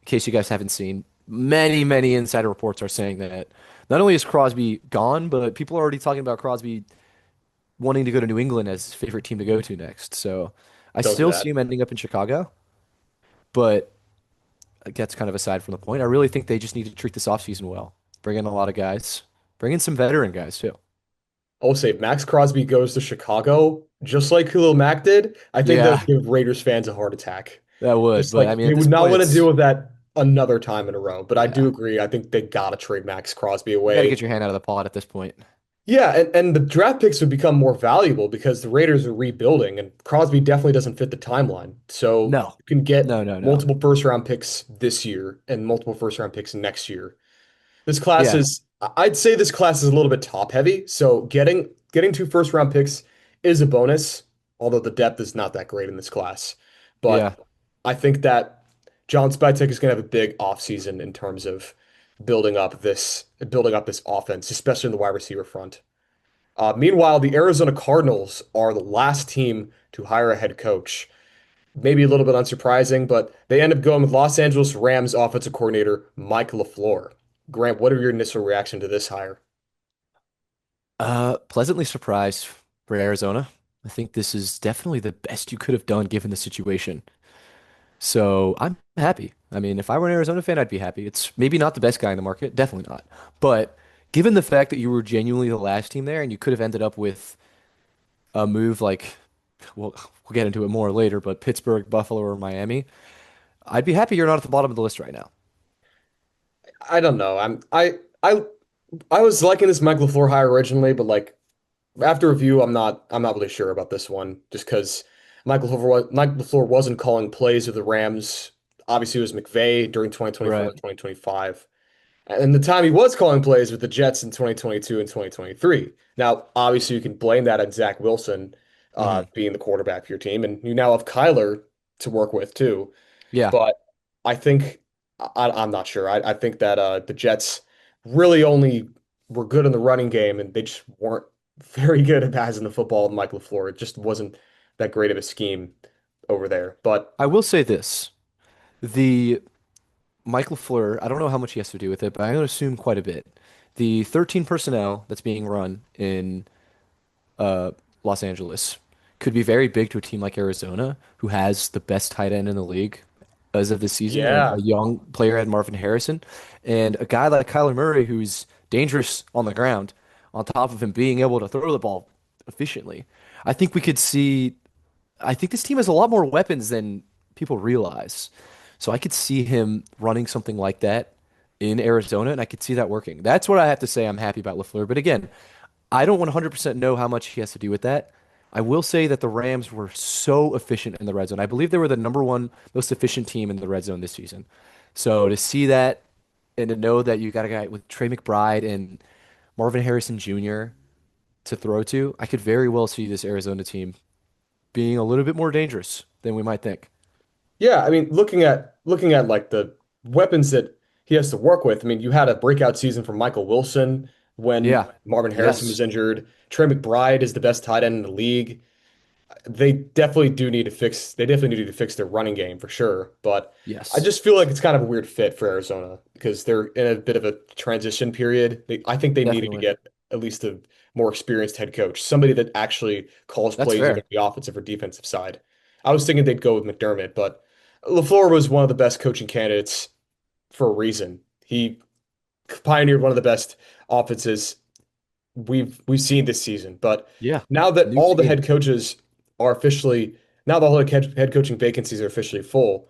[SPEAKER 2] in case you guys haven't seen, many, many insider reports are saying that not only is Crosby gone, but people are already talking about Crosby wanting to go to New England as his favorite team to go to next. So I
[SPEAKER 1] Don't do
[SPEAKER 2] still see
[SPEAKER 1] that.
[SPEAKER 2] him ending up in Chicago, but that's kind of aside from the point. I really think they just need to treat this offseason well. Bring in a lot of guys. Bring in some veteran guys too.
[SPEAKER 1] I'll say if Max Crosby goes to Chicago, just like Khalil Mack did, I think that would
[SPEAKER 2] Yeah,
[SPEAKER 1] give Raiders fans a heart attack.
[SPEAKER 2] that would.
[SPEAKER 1] Just
[SPEAKER 2] But I
[SPEAKER 1] like
[SPEAKER 2] mean,
[SPEAKER 1] they
[SPEAKER 2] at this
[SPEAKER 1] would not
[SPEAKER 2] point,
[SPEAKER 1] want to deal
[SPEAKER 2] it's
[SPEAKER 1] with that another time in a row. But I do
[SPEAKER 2] yeah.
[SPEAKER 1] agree. I think they gotta trade Max Crosby
[SPEAKER 2] You got to
[SPEAKER 1] away.
[SPEAKER 2] get your hand out of the pot at this point.
[SPEAKER 1] Yeah, and the draft picks would become more valuable because the Raiders are rebuilding, and Crosby definitely doesn't fit the timeline. So
[SPEAKER 2] No,
[SPEAKER 1] you can get
[SPEAKER 2] no, no, no.
[SPEAKER 1] multiple first round picks this year and multiple first round picks next year.
[SPEAKER 2] Yeah,
[SPEAKER 1] I'd say this class is a little bit top heavy. So getting two first round picks is a bonus, although the depth is not that great in this class.
[SPEAKER 2] yeah,
[SPEAKER 1] But I think that John Spytek is going to have a big offseason in terms of building up this offense, especially in the wide receiver front. Meanwhile, the Arizona Cardinals are the last team to hire a head coach. Maybe a little bit unsurprising, but they end up going with Los Angeles Rams offensive coordinator Mike LaFleur. Grant, what are your initial reaction to this hire?
[SPEAKER 2] pleasantly surprised for Arizona. I think this is definitely the best you could have done given the situation. So I'm happy. I mean, if I were an Arizona fan, I'd be happy. It's maybe not the best guy in the market, definitely not. But given the fact that you were genuinely the last team there and you could have ended up with a move like, well, we'll get into it more later, but Pittsburgh, Buffalo, or Miami, I'd be happy you're not at the bottom of the list right now.
[SPEAKER 1] I don't know. I was liking this Mike LaFleur hire originally, but like after review, I'm not really sure about this one just because Mike LaFleur wasn't calling plays with the Rams. Obviously, it was McVay during 2024
[SPEAKER 2] Right.
[SPEAKER 1] and 2025. And the time he was calling plays with the Jets in 2022 and 2023. Now, obviously, you can blame that on Zach Wilson
[SPEAKER 2] Hmm.
[SPEAKER 1] being the quarterback for your team, and you now have Kyler to work with too.
[SPEAKER 2] Yeah.
[SPEAKER 1] But I think I'm not sure. I think that the Jets really only were good in the running game, and they just weren't very good at passing the football with Mike LaFleur. It just wasn't that great of a scheme over there. But
[SPEAKER 2] I will say this. The Mike LaFleur, I don't know how much he has to do with it, but I'm going to assume quite a bit. The 13 personnel that's being run in uh, Los Angeles could be very big to a team like Arizona, who has the best tight end in the league as of this season, and a
[SPEAKER 1] yeah,
[SPEAKER 2] young player had Marvin Harrison, and a guy like Kyler Murray, who's dangerous on the ground, on top of him being able to throw the ball efficiently. I think we could see. I think this team has a lot more weapons than people realize. So I could see him running something like that in Arizona, and I could see that working. That's what I have to say. I'm happy about LaFleur. But again, I don't 100% know how much he has to do with that. I will say that the Rams were so efficient in the red zone. I believe they were the number one most efficient team in the red zone this season. So to see that and to know that you got a guy with Trey McBride and Marvin Harrison Jr. to throw to, I could very well see this Arizona team being a little bit more dangerous than we might think.
[SPEAKER 1] yeah. I mean, looking at like the weapons that he has to work with. I mean, you had a breakout season from Michael Wilson when
[SPEAKER 2] Yeah.
[SPEAKER 1] Marvin Harrison was
[SPEAKER 2] Yes.
[SPEAKER 1] injured. Trey McBride is the best tight end in the league. They definitely need to fix their running game for sure. But I
[SPEAKER 2] Yes.
[SPEAKER 1] just feel like it's kind of a weird fit for Arizona because they're in a bit of a transition period. I think they needed to
[SPEAKER 2] Definitely.
[SPEAKER 1] get at least a more experienced head coach, somebody that actually calls
[SPEAKER 2] That's
[SPEAKER 1] plays either
[SPEAKER 2] fair.
[SPEAKER 1] on the offensive or defensive side. I was thinking they'd go with McDermott, but LaFleur was one of the best coaching candidates for a reason. He pioneered one of the best offenses we've seen this season. But
[SPEAKER 2] Yeah.
[SPEAKER 1] now that
[SPEAKER 2] New
[SPEAKER 1] all the
[SPEAKER 2] scheme.
[SPEAKER 1] head coaches are officially now the whole head coaching vacancies are officially full,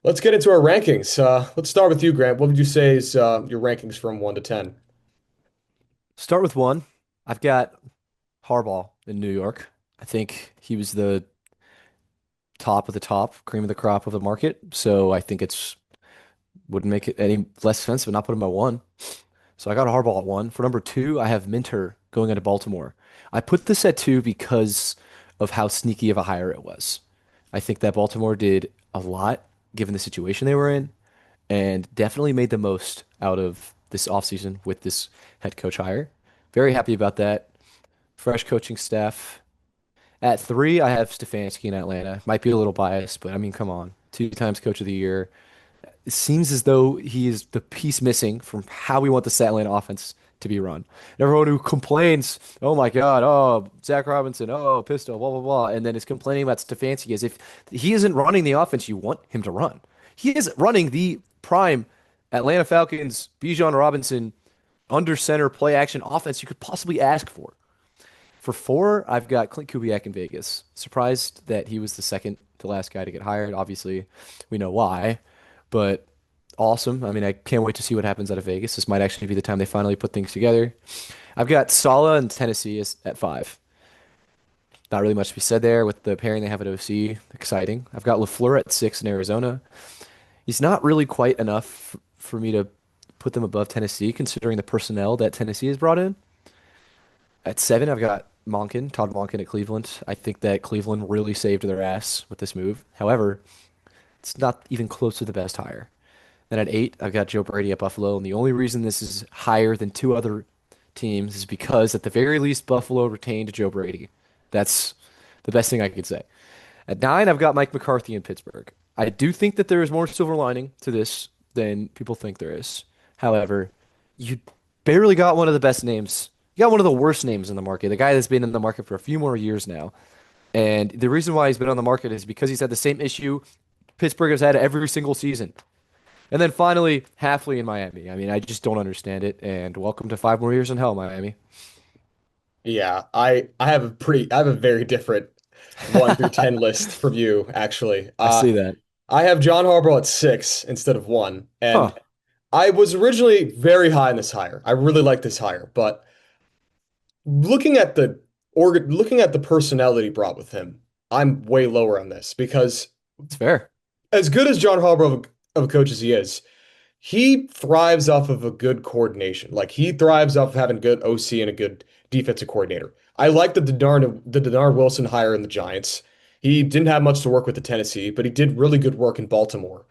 [SPEAKER 1] let's get into our rankings. Let's start with you, Grant. What would you say is your rankings from 1 to 10?
[SPEAKER 2] Start with one. I've got Harbaugh in New York. I think he was the top of the top, cream of the crop of the market. So I think it's wouldn't make it any less sense, but not put him at one. So I got Harbaugh at one. For number two, I have Minter going into Baltimore. I put this at two because of how sneaky of a hire it was. I think that Baltimore did a lot given the situation they were in and definitely made the most out of this offseason with this head coach hire. Very happy about that. Fresh coaching staff. At three, I have Stefanski in Atlanta. Might be a little biased, but I mean, come on. Two times coach of the year. It seems as though he is the piece missing from how we want the Atlanta offense to be run. And everyone who complains, oh my God, oh, Zach Robinson, oh, Pistol, blah, blah, blah, and then is complaining about Stefanski as if he isn't running the offense you want him to run. He is running the prime Atlanta Falcons, Bijan Robinson, under center play action offense you could possibly ask for. For four, I've got Clint Kubiak in Vegas. Surprised that he was the second to last guy to get hired. Obviously, we know why, but awesome. I mean, I can't wait to see what happens out of Vegas. This might actually be the time they finally put things together. I've got Sala and Tennessee at five. Not really much to be said there with the pairing they have at OC. Exciting. I've got LaFleur at six in Arizona. He's not really quite enough for me to put them above Tennessee, considering the personnel that Tennessee has brought in. At seven, I've got Todd Monken at Cleveland. I think that Cleveland really saved their ass with this move. However, it's not even close to the best hire. Then at eight, I've got Joe Brady at Buffalo. And the only reason this is higher than two other teams is because, at the very least, Buffalo retained Joe Brady. That's the best thing I could say. At nine, I've got Mike McCarthy in Pittsburgh. I do think that there is more silver lining to this than people think there is. However, you barely got one of the best names. You got one of the worst names in the market, a guy that's been in the market for a few more years now. And the reason why he's been on the market is because he's had the same issue Pittsburgh has had every single season. And then finally, Halfley in Miami. I mean, I just don't understand it. And welcome to 5 more years in hell, Miami.
[SPEAKER 1] Yeah, I have a very different 1 through 10 list from you, actually.
[SPEAKER 2] I see that.
[SPEAKER 1] I have John Harbaugh at 6 instead of one, and
[SPEAKER 2] Huh.
[SPEAKER 1] I was originally very high in this hire. I really like this hire, but looking at looking at the personnel that he brought with him, I'm way lower on this because
[SPEAKER 2] It's fair.
[SPEAKER 1] as good as John Harbaugh of a coach as he is, he thrives off of a good coordination. Like he thrives off of having good OC and a good defensive coordinator. I like the Denard Wilson hire in the Giants. He didn't have much to work with the Tennessee, but he did really good work in Baltimore.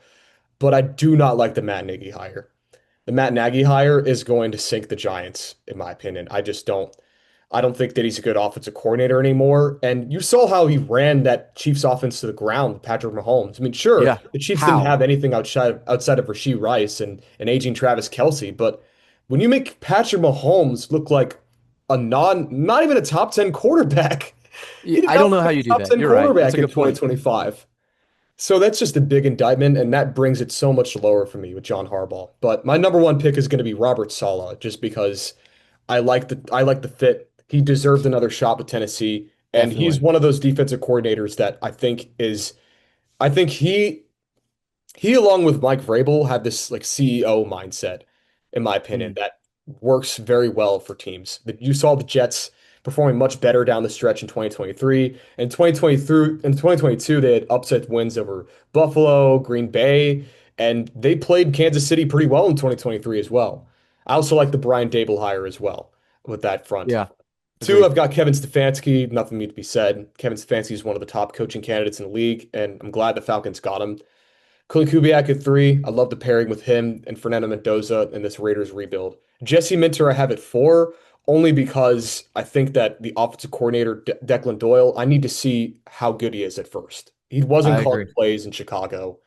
[SPEAKER 1] But I do not like the Matt Nagy hire. The Matt Nagy hire is going to sink the Giants, in my opinion. I just don't. I don't think that he's a good offensive coordinator anymore. And you saw how he ran that Chiefs offense to the ground with Patrick Mahomes. I mean, sure,
[SPEAKER 2] Yeah.
[SPEAKER 1] the Chiefs didn't
[SPEAKER 2] How?
[SPEAKER 1] have anything outside of Rashee Rice and aging Travis Kelce, but when you make Patrick Mahomes look like not even a top 10 quarterback,
[SPEAKER 2] Yeah,
[SPEAKER 1] he did
[SPEAKER 2] I
[SPEAKER 1] not
[SPEAKER 2] don't know
[SPEAKER 1] look
[SPEAKER 2] how
[SPEAKER 1] like
[SPEAKER 2] you
[SPEAKER 1] a
[SPEAKER 2] do
[SPEAKER 1] top
[SPEAKER 2] that.
[SPEAKER 1] 10
[SPEAKER 2] You're right. That's a
[SPEAKER 1] quarterback in
[SPEAKER 2] good point.
[SPEAKER 1] 2025. So that's just a big indictment, and that brings it so much lower for me with John Harbaugh. But my number one pick is going to be Robert Saleh, just because I like the fit. He deserved another shot with Tennessee, and he's
[SPEAKER 2] Definitely.
[SPEAKER 1] one of those defensive coordinators that I think he along with Mike Vrabel have this like CEO mindset, in my opinion,
[SPEAKER 2] Mm.
[SPEAKER 1] that works very well for teams. That you saw the Jets performing much better down the stretch in 2023. And 2023 in 2022, they had upset wins over Buffalo, Green Bay, and they played Kansas City pretty well in 2023 as well. I also like the Brian Dable hire as well with that front.
[SPEAKER 2] Yeah.
[SPEAKER 1] Two,
[SPEAKER 2] Agreed.
[SPEAKER 1] I've got Kevin Stefanski. Nothing need to be said. Kevin Stefanski is one of the top coaching candidates in the league, and I'm glad the Falcons got him. Klint Kubiak at three. I love the pairing with him and Fernando Mendoza in this Raiders rebuild. Jesse Minter, I have at four, only because I think that the offensive coordinator, Declan Doyle, I need to see how good he is at first. He wasn't
[SPEAKER 2] I
[SPEAKER 1] calling
[SPEAKER 2] agree.
[SPEAKER 1] plays in Chicago.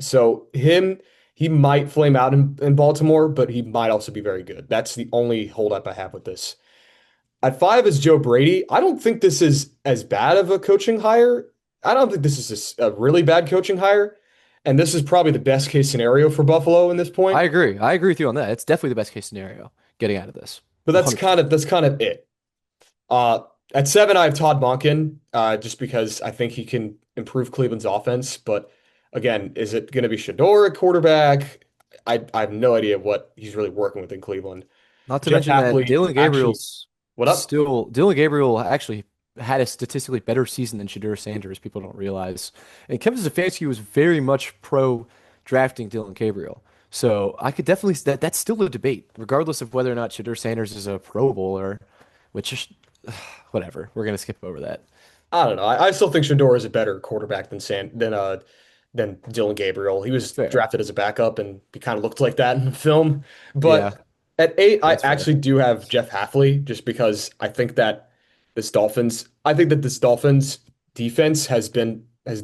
[SPEAKER 1] So he might flame out in Baltimore, but he might also be very good. That's the only holdup I have with this. At five is Joe Brady. I don't think this is as bad of a coaching hire. I don't think this is a really bad coaching hire. And this is probably the best case scenario for Buffalo in this point.
[SPEAKER 2] I agree. I agree with you on that. It's definitely the best case scenario getting out of this.
[SPEAKER 1] But that's kind
[SPEAKER 2] 100%.
[SPEAKER 1] of that's kind of it. Uh, at seven, I have Todd Monken, just because I think he can improve Cleveland's offense. But again, is it going to be Shador at quarterback? I have no idea what he's really working with in Cleveland.
[SPEAKER 2] Not to
[SPEAKER 1] Jeff
[SPEAKER 2] mention that
[SPEAKER 1] Hafley actually, what up?
[SPEAKER 2] Dylan Gabriel actually had a statistically better season than Shadur Sanders. People don't realize. And Kevin Stefanski was very much pro drafting Dylan Gabriel. So I could definitely that's still a debate, regardless of whether or not Shadur Sanders is a Pro Bowler, which is whatever. We're gonna skip over that.
[SPEAKER 1] I don't know. I still think Shador is a better quarterback than Dylan Gabriel. He was
[SPEAKER 2] Fair.
[SPEAKER 1] drafted as a backup, and he kind of looked like that in the film.
[SPEAKER 2] Yeah,
[SPEAKER 1] But at eight, I
[SPEAKER 2] that's fair.
[SPEAKER 1] actually do have Jeff Hafley, just because I think that this Dolphins defense has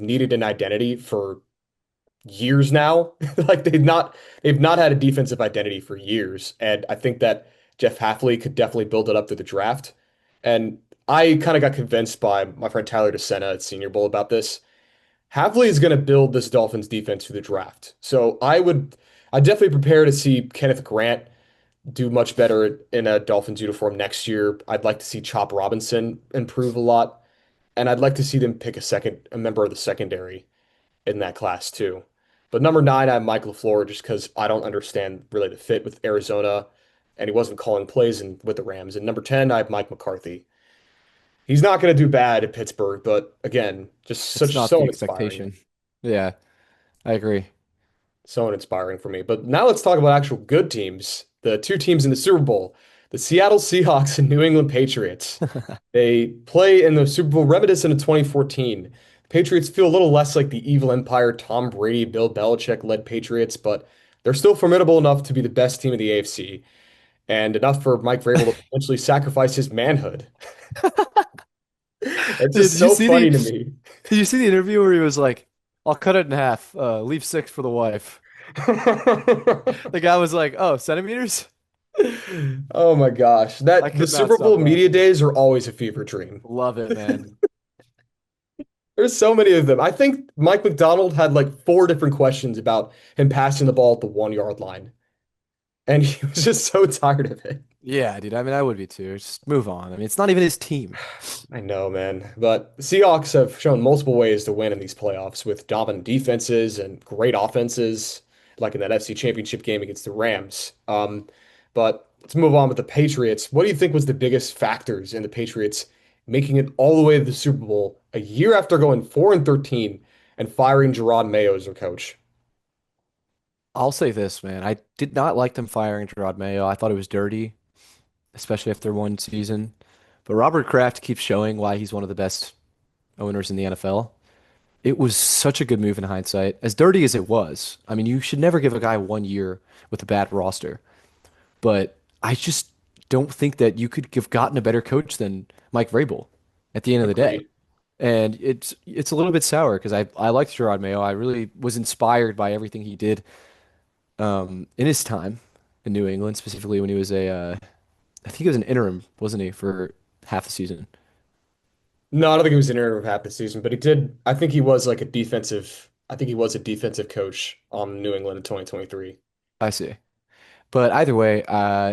[SPEAKER 1] needed an identity for years now. Like they've not had a defensive identity for years, and I think that Jeff Hafley could definitely build it up through the draft. And I kind of got convinced by my friend Tyler DeSena at Senior Bowl about this. Hafley is going to build this Dolphins defense through the draft. So I definitely prepare to see Kenneth Grant do much better in a Dolphins uniform next year. I'd like to see Chop Robinson improve a lot, and I'd like to see them pick a member of the secondary in that class too. But number nine, I have Mike LaFleur, just because I don't understand really the fit with Arizona, and he wasn't calling plays with the Rams. And number 10, I have Mike McCarthy. He's not going to do bad at Pittsburgh, but again, just
[SPEAKER 2] It's
[SPEAKER 1] such
[SPEAKER 2] not the
[SPEAKER 1] so uninspiring.
[SPEAKER 2] expectation. Yeah, I agree.
[SPEAKER 1] So uninspiring for me. But now let's talk about actual good teams. The two teams in the Super Bowl, the Seattle Seahawks and New England Patriots. They play in the Super Bowl reminiscent of 2014. Patriots feel a little less like the evil empire Tom Brady, Bill Belichick led Patriots, but they're still formidable enough to be the best team in the AFC and enough for Mike Vrabel to potentially sacrifice his manhood. It's
[SPEAKER 2] Dude,
[SPEAKER 1] just so funny to me.
[SPEAKER 2] did you see the interview where he was like, "I'll cut it in half, leave six for the wife." The guy was like, "Oh, centimeters?"
[SPEAKER 1] Oh my gosh.
[SPEAKER 2] I
[SPEAKER 1] The
[SPEAKER 2] could not
[SPEAKER 1] Super Bowl
[SPEAKER 2] stop
[SPEAKER 1] media
[SPEAKER 2] laughing.
[SPEAKER 1] days are always a fever dream.
[SPEAKER 2] Love it, man.
[SPEAKER 1] There's so many of them. I think Mike McDonald had like four different questions about him passing the ball at the 1 yard line. And he was just so tired of it.
[SPEAKER 2] Yeah, dude. I mean, I would be too. Just move on. I mean, it's not even his team.
[SPEAKER 1] I know, man. But the Seahawks have shown multiple ways to win in these playoffs with dominant defenses and great offenses. like in that FC Championship game against the Rams. But let's move on with the Patriots. What do you think was the biggest factors in the Patriots making it all the way to the Super Bowl a year after going 4-13 and firing Gerard Mayo as their coach?
[SPEAKER 2] I'll say this, man. I did not like them firing Gerard Mayo. I thought it was dirty, especially after one season. But Robert Kraft keeps showing why he's one of the best owners in the NFL. It was such a good move in hindsight, as dirty as it was. I mean, you should never give a guy 1 year with a bad roster. But I just don't think that you could have gotten a better coach than Mike Vrabel at the end of the day.
[SPEAKER 1] Agreed.
[SPEAKER 2] And it's a little bit sour because I liked Gerard Mayo. I really was inspired by everything he did in his time in New England, specifically when he was I think he was an interim, wasn't he, for half the season?
[SPEAKER 1] No, I don't think he was an interim half the season, but he did. I think he was like a defensive. I think he was a defensive coach on New England in 2023.
[SPEAKER 2] I see. But either way,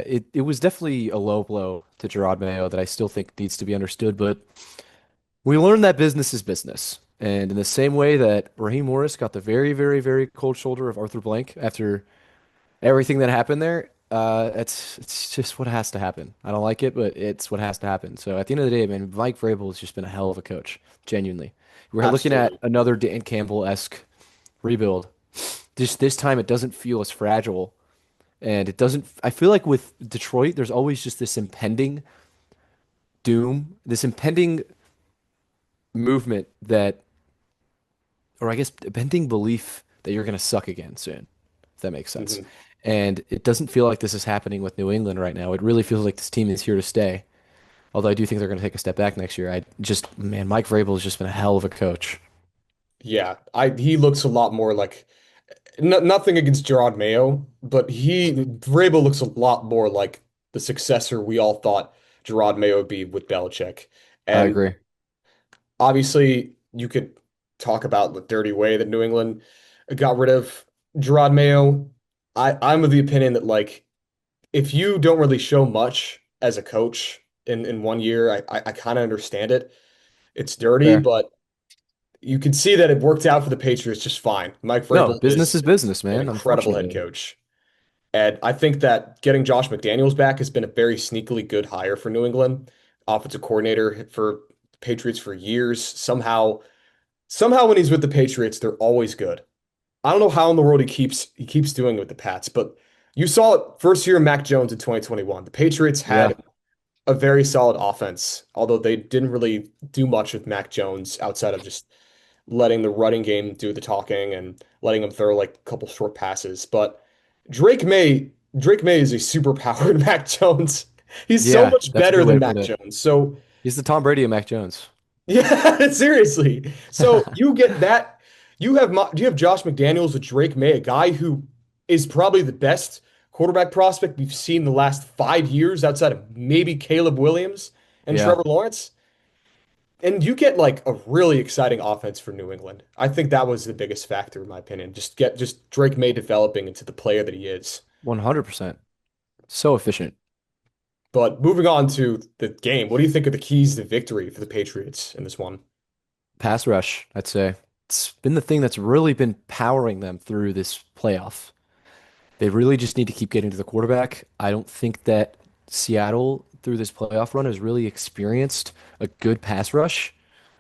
[SPEAKER 2] it was definitely a low blow to Gerard Mayo that I still think needs to be understood. But we learned that business is business. And in the same way that Raheem Morris got the very, very, very cold shoulder of Arthur Blank after everything that happened there, it's just what has to happen. I don't like it, but it's what has to happen. So at the end of the day, man, Mike Vrabel has just been a hell of a coach, genuinely. We're looking at
[SPEAKER 1] Absolutely.
[SPEAKER 2] another Dan Campbell-esque rebuild. This time it doesn't feel as fragile, and it doesn't. I feel like with Detroit, there's always just this impending doom, this impending movement that, or I guess impending belief that you're going to suck again soon, if that makes sense.
[SPEAKER 1] Mhm.
[SPEAKER 2] And it doesn't feel like this is happening with New England right now. It really feels like this team is here to stay. Although I do think they're going to take a step back next year. Man, Mike Vrabel has just been a hell of a coach.
[SPEAKER 1] Yeah, I he looks a lot more like no, nothing against Gerard Mayo, but he Vrabel looks a lot more like the successor we all thought Gerard Mayo would be with Belichick.
[SPEAKER 2] I
[SPEAKER 1] And
[SPEAKER 2] agree.
[SPEAKER 1] obviously, you could talk about the dirty way that New England got rid of Gerard Mayo. I'm of the opinion that like if you don't really show much as a coach in 1 year, I kind of understand it. It's dirty,
[SPEAKER 2] Fair.
[SPEAKER 1] but you can see that it worked out for the Patriots just fine. Mike
[SPEAKER 2] No,
[SPEAKER 1] Vrabel
[SPEAKER 2] business
[SPEAKER 1] is
[SPEAKER 2] is business,
[SPEAKER 1] an
[SPEAKER 2] man,
[SPEAKER 1] incredible head
[SPEAKER 2] unfortunately.
[SPEAKER 1] coach. And I think that getting Josh McDaniels back has been a very sneakily good hire for New England. Offensive coordinator for Patriots for years. Somehow when he's with the Patriots, they're always good. I don't know how in the world he keeps doing it with the Pats, but you saw it first year of Mac Jones in 2021. The Patriots
[SPEAKER 2] Yeah.
[SPEAKER 1] had a very solid offense, although they didn't really do much with Mac Jones outside of just letting the running game do the talking and letting him throw like a couple short passes. But Drake May is a superpowered Mac Jones. He's so
[SPEAKER 2] Yeah,
[SPEAKER 1] much
[SPEAKER 2] that's a
[SPEAKER 1] better
[SPEAKER 2] good way
[SPEAKER 1] than
[SPEAKER 2] to put
[SPEAKER 1] Mac
[SPEAKER 2] it.
[SPEAKER 1] Jones. So
[SPEAKER 2] He's the Tom Brady of Mac Jones.
[SPEAKER 1] yeah, seriously. So you get that. You have Josh McDaniels with Drake May, a guy who is probably the best quarterback prospect we've seen the last 5 years outside of maybe Caleb Williams and
[SPEAKER 2] Yeah,
[SPEAKER 1] Trevor Lawrence. And you get like a really exciting offense for New England. I think that was the biggest factor in my opinion. Just Drake May developing into the player that he is.
[SPEAKER 2] 100%. So efficient.
[SPEAKER 1] But moving on to the game, what do you think are the keys to victory for the Patriots in this one?
[SPEAKER 2] Pass rush, I'd say. It's been the thing that's really been powering them through this playoff. They really just need to keep getting to the quarterback. I don't think that Seattle, through this playoff run, has really experienced a good pass rush.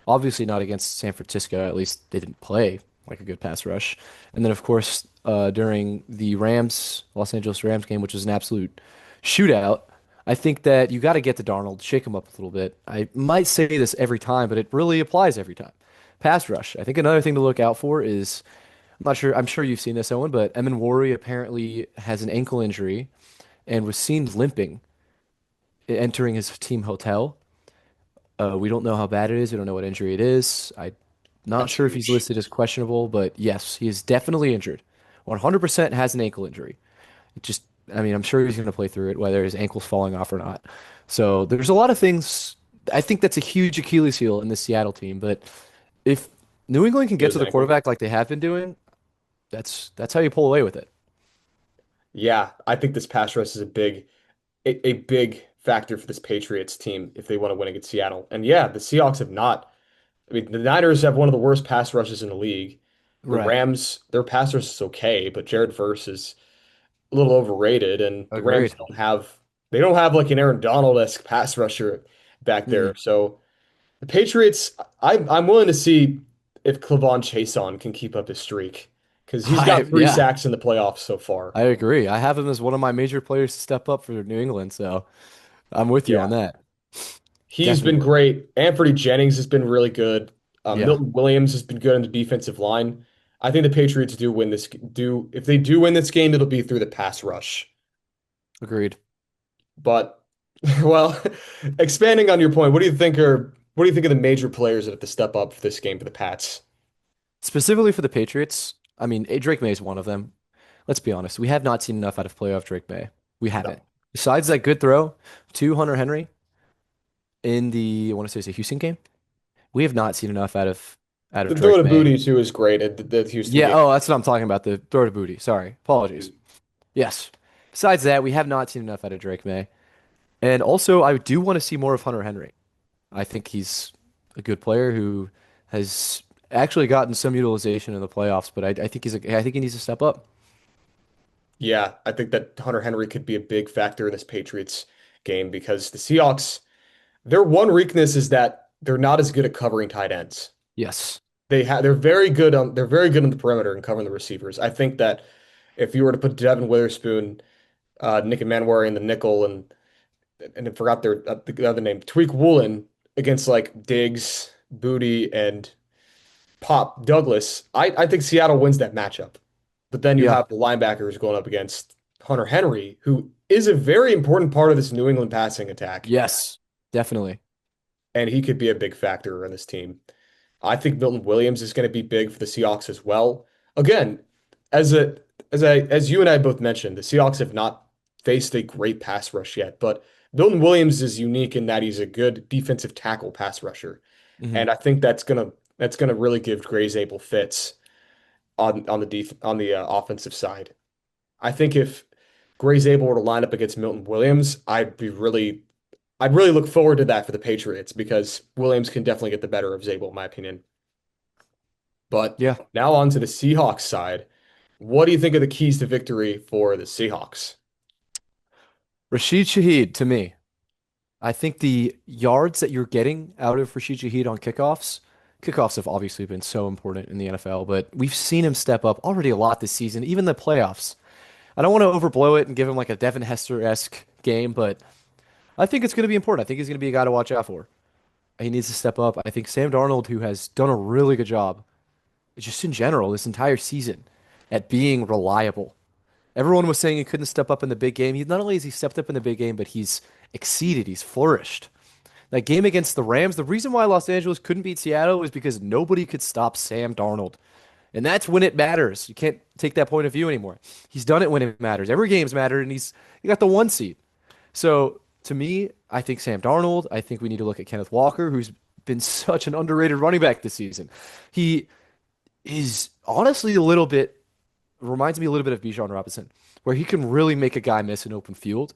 [SPEAKER 2] Obviously, not against San Francisco. At least they didn't play like a good pass rush. And then, of course, during the Los Angeles Rams game, which was an absolute shootout, I think that you got to get to Darnold, shake him up a little bit. I might say this every time, but it really applies every time. Pass rush. I think another thing to look out for is I'm not sure. I'm sure you've seen this, Owen, but Emin Worry apparently has an ankle injury and was seen limping entering his team hotel. We don't know how bad it is. We don't know what injury it is. I'm not
[SPEAKER 1] That's
[SPEAKER 2] sure if he's
[SPEAKER 1] huge.
[SPEAKER 2] listed as questionable, but yes, he is definitely injured. 100% has an ankle injury. It just, I mean, I'm sure he's going to play through it, whether his ankle's falling off or not. So there's a lot of things. I think that's a huge Achilles heel in the Seattle team. But if New England can get
[SPEAKER 1] His
[SPEAKER 2] to the
[SPEAKER 1] ankle.
[SPEAKER 2] quarterback like they have been doing, that's how you pull away with it.
[SPEAKER 1] Yeah, I think this pass rush is a big factor for this Patriots team if they want to win against Seattle. And yeah, the Seahawks have not. I mean, the Niners have one of the worst pass rushes in the league. The
[SPEAKER 2] Right.
[SPEAKER 1] Rams, their pass rush is okay, but Jared Verse is a little overrated, and the Rams
[SPEAKER 2] Agreed.
[SPEAKER 1] don't have like an Aaron Donald-esque pass rusher back there.
[SPEAKER 2] Mm.
[SPEAKER 1] So the Patriots, I'm willing to see if Clavon Chason can keep up his streak because he's got three
[SPEAKER 2] Yeah,
[SPEAKER 1] sacks in the playoffs so far.
[SPEAKER 2] I agree. I have him as one of my major players to step up for New England, so I'm with you
[SPEAKER 1] Yeah,
[SPEAKER 2] on that.
[SPEAKER 1] he's been
[SPEAKER 2] Definitely.
[SPEAKER 1] great. Anthony Jennings has been really good.
[SPEAKER 2] Yeah,
[SPEAKER 1] Milton Williams has been good on the defensive line. I think the Patriots do win this. Do if they do win this game, it'll be through the pass rush.
[SPEAKER 2] agreed.
[SPEAKER 1] But well, expanding on your point, what do you think of the major players that have to step up for this game for the Pats?
[SPEAKER 2] Specifically for the Patriots, I mean, Drake May is one of them. Let's be honest. We have not seen enough out of playoff Drake May. We
[SPEAKER 1] No.
[SPEAKER 2] haven't. Besides that good throw to Hunter Henry in the, I want to say it's a Houston game, we have not seen enough out of
[SPEAKER 1] The throw
[SPEAKER 2] Drake
[SPEAKER 1] to
[SPEAKER 2] May.
[SPEAKER 1] Booty too is great at the Houston
[SPEAKER 2] Yeah,
[SPEAKER 1] game.
[SPEAKER 2] oh, that's what I'm talking about. The throw to booty. Sorry. Apologies. Yes. Besides that, we have not seen enough out of Drake May. And also, I do want to see more of Hunter Henry. I think he's a good player who has actually gotten some utilization in the playoffs, but I think he needs to step up.
[SPEAKER 1] Yeah, I think that Hunter Henry could be a big factor in this Patriots game because the Seahawks, their one weakness is that they're not as good at covering tight ends.
[SPEAKER 2] Yes.
[SPEAKER 1] They're very good on the perimeter and covering the receivers. I think that if you were to put Devin Witherspoon, Nick Manwari in the nickel and I forgot the other name, Tweak Woolen against like Diggs, Booty, and Pop Douglas, I think Seattle wins that matchup. But then you
[SPEAKER 2] Yeah.
[SPEAKER 1] have the linebackers going up against Hunter Henry, who is a very important part of this New England passing attack,
[SPEAKER 2] Yes. Definitely.
[SPEAKER 1] and he could be a big factor in this team. I think Milton Williams is going to be big for the Seahawks as well. Again, as a as you and I both mentioned, the Seahawks have not faced a great pass rush yet, but Milton Williams is unique in that he's a good defensive tackle pass rusher.
[SPEAKER 2] Hmm.
[SPEAKER 1] And I think that's gonna really give Gray's able fits on the offensive side. I think if Gray's able to line up against Milton Williams, I'd really look forward to that for the Patriots because Williams can definitely get the better of Zabel, in my opinion. But
[SPEAKER 2] Yeah.
[SPEAKER 1] now on to the Seahawks side. What do you think of the keys to victory for the Seahawks?
[SPEAKER 2] Rashid Shaheed, to me, I think the yards that you're getting out of Rashid Shaheed on kickoffs have obviously been so important in the NFL, but we've seen him step up already a lot this season, even the playoffs. I don't want to overblow it and give him like a Devin Hester-esque game, but I think it's going to be important. I think he's going to be a guy to watch out for. He needs to step up. I think Sam Darnold, who has done a really good job, just in general, this entire season, at being reliable. Everyone was saying he couldn't step up in the big game. He not only has he stepped up in the big game, but he's exceeded. He's flourished. That game against the Rams, the reason why Los Angeles couldn't beat Seattle was because nobody could stop Sam Darnold. And that's when it matters. You can't take that point of view anymore. He's done it when it matters. Every game's mattered, and he got the one seed. So to me, I think Sam Darnold. I think we need to look at Kenneth Walker, who's been such an underrated running back this season. He is honestly a little bit reminds me a little bit of Bijan Robinson, where he can really make a guy miss an open field,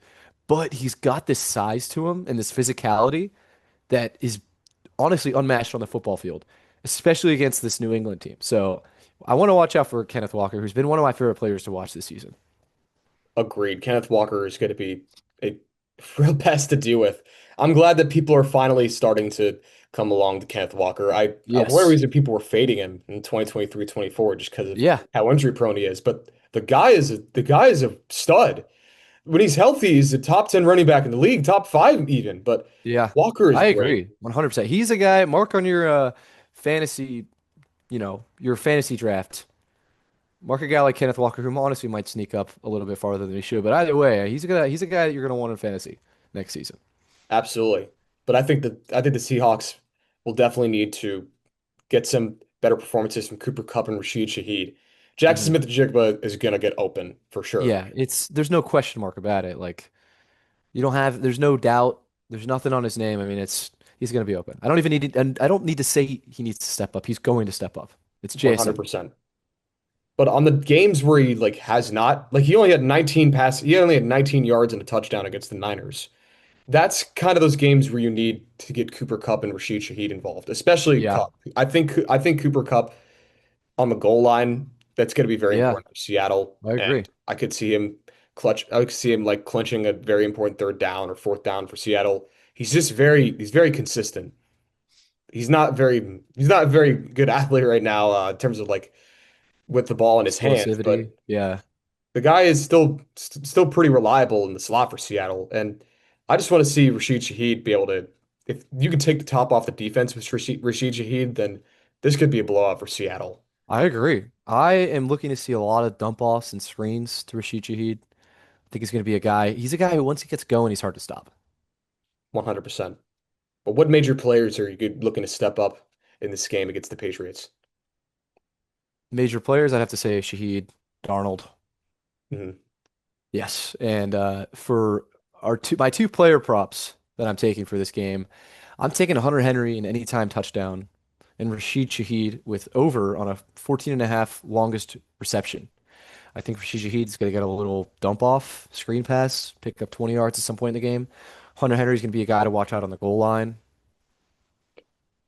[SPEAKER 2] but he's got this size to him and this physicality that is honestly unmatched on the football field, especially against this New England team. So I want to watch out for Kenneth Walker, who's been one of my favorite players to watch this season.
[SPEAKER 1] Agreed. Kenneth Walker is going to be a real pest to deal with. I'm glad that people are finally starting to come along to Kenneth Walker. One
[SPEAKER 2] Yes.
[SPEAKER 1] reason people were fading him in 2023, 24 just because of
[SPEAKER 2] Yeah.
[SPEAKER 1] how injury prone he is. But the guy is a stud. When he's healthy, he's a top 10 running back in the league, top five even. But
[SPEAKER 2] Yeah.
[SPEAKER 1] Walker is
[SPEAKER 2] I
[SPEAKER 1] great.
[SPEAKER 2] agree. 100%. He's a guy, mark on your fantasy, your fantasy draft. Mark a guy like Kenneth Walker, who honestly might sneak up a little bit farther than he should. But either way, he's a guy that you're gonna want in fantasy next season.
[SPEAKER 1] Absolutely. But I think the Seahawks will definitely need to get some better performances from Cooper Kupp and Rashid Shaheed. Jackson
[SPEAKER 2] Hmm.
[SPEAKER 1] Smith-Njigba is going to get open for sure.
[SPEAKER 2] Yeah, there's no question mark about it. Like there's no doubt, there's nothing on his name. I mean, he's gonna be open. I don't even need to, and I don't need to say he needs to step up. He's going to step up. It's JSN.
[SPEAKER 1] 100%. But on the games where he like has not, like he only had 19 yards and a touchdown against the Niners. That's kind of those games where you need to get Cooper Kupp and Rashid Shaheed involved, especially
[SPEAKER 2] Yeah.
[SPEAKER 1] Kupp. I think Cooper Kupp on the goal line. That's going to be very
[SPEAKER 2] Yeah,
[SPEAKER 1] important for Seattle.
[SPEAKER 2] I
[SPEAKER 1] And
[SPEAKER 2] agree.
[SPEAKER 1] I could see him clutch. I could see him like clinching a very important third down or fourth down for Seattle. He's very consistent. He's not a very good athlete right now in terms of like with the ball in his hands,
[SPEAKER 2] Explosivity.
[SPEAKER 1] but
[SPEAKER 2] Yeah.
[SPEAKER 1] the guy is still pretty reliable in the slot for Seattle. And I just want to see Rashid Shaheed be able to, if you can take the top off the defense with Rashid Shaheed, then this could be a blowout for Seattle.
[SPEAKER 2] I agree. I am looking to see a lot of dump offs and screens to Rashid Shaheed. I think he's going to be a guy. He's a guy who once he gets going, he's hard to stop.
[SPEAKER 1] 100%. But what major players are you looking to step up in this game against the Patriots?
[SPEAKER 2] Major players, I'd have to say Shaheed, Darnold.
[SPEAKER 1] Mhm.
[SPEAKER 2] Yes, and for my two player props that I'm taking for this game, I'm taking Hunter Henry in anytime touchdown and Rashid Shaheed with over on a 14 and a half longest reception. I think Rashid Shaheed's going to get a little dump off, screen pass, pick up 20 yards at some point in the game. Hunter Henry's going to be a guy to watch out on the goal line.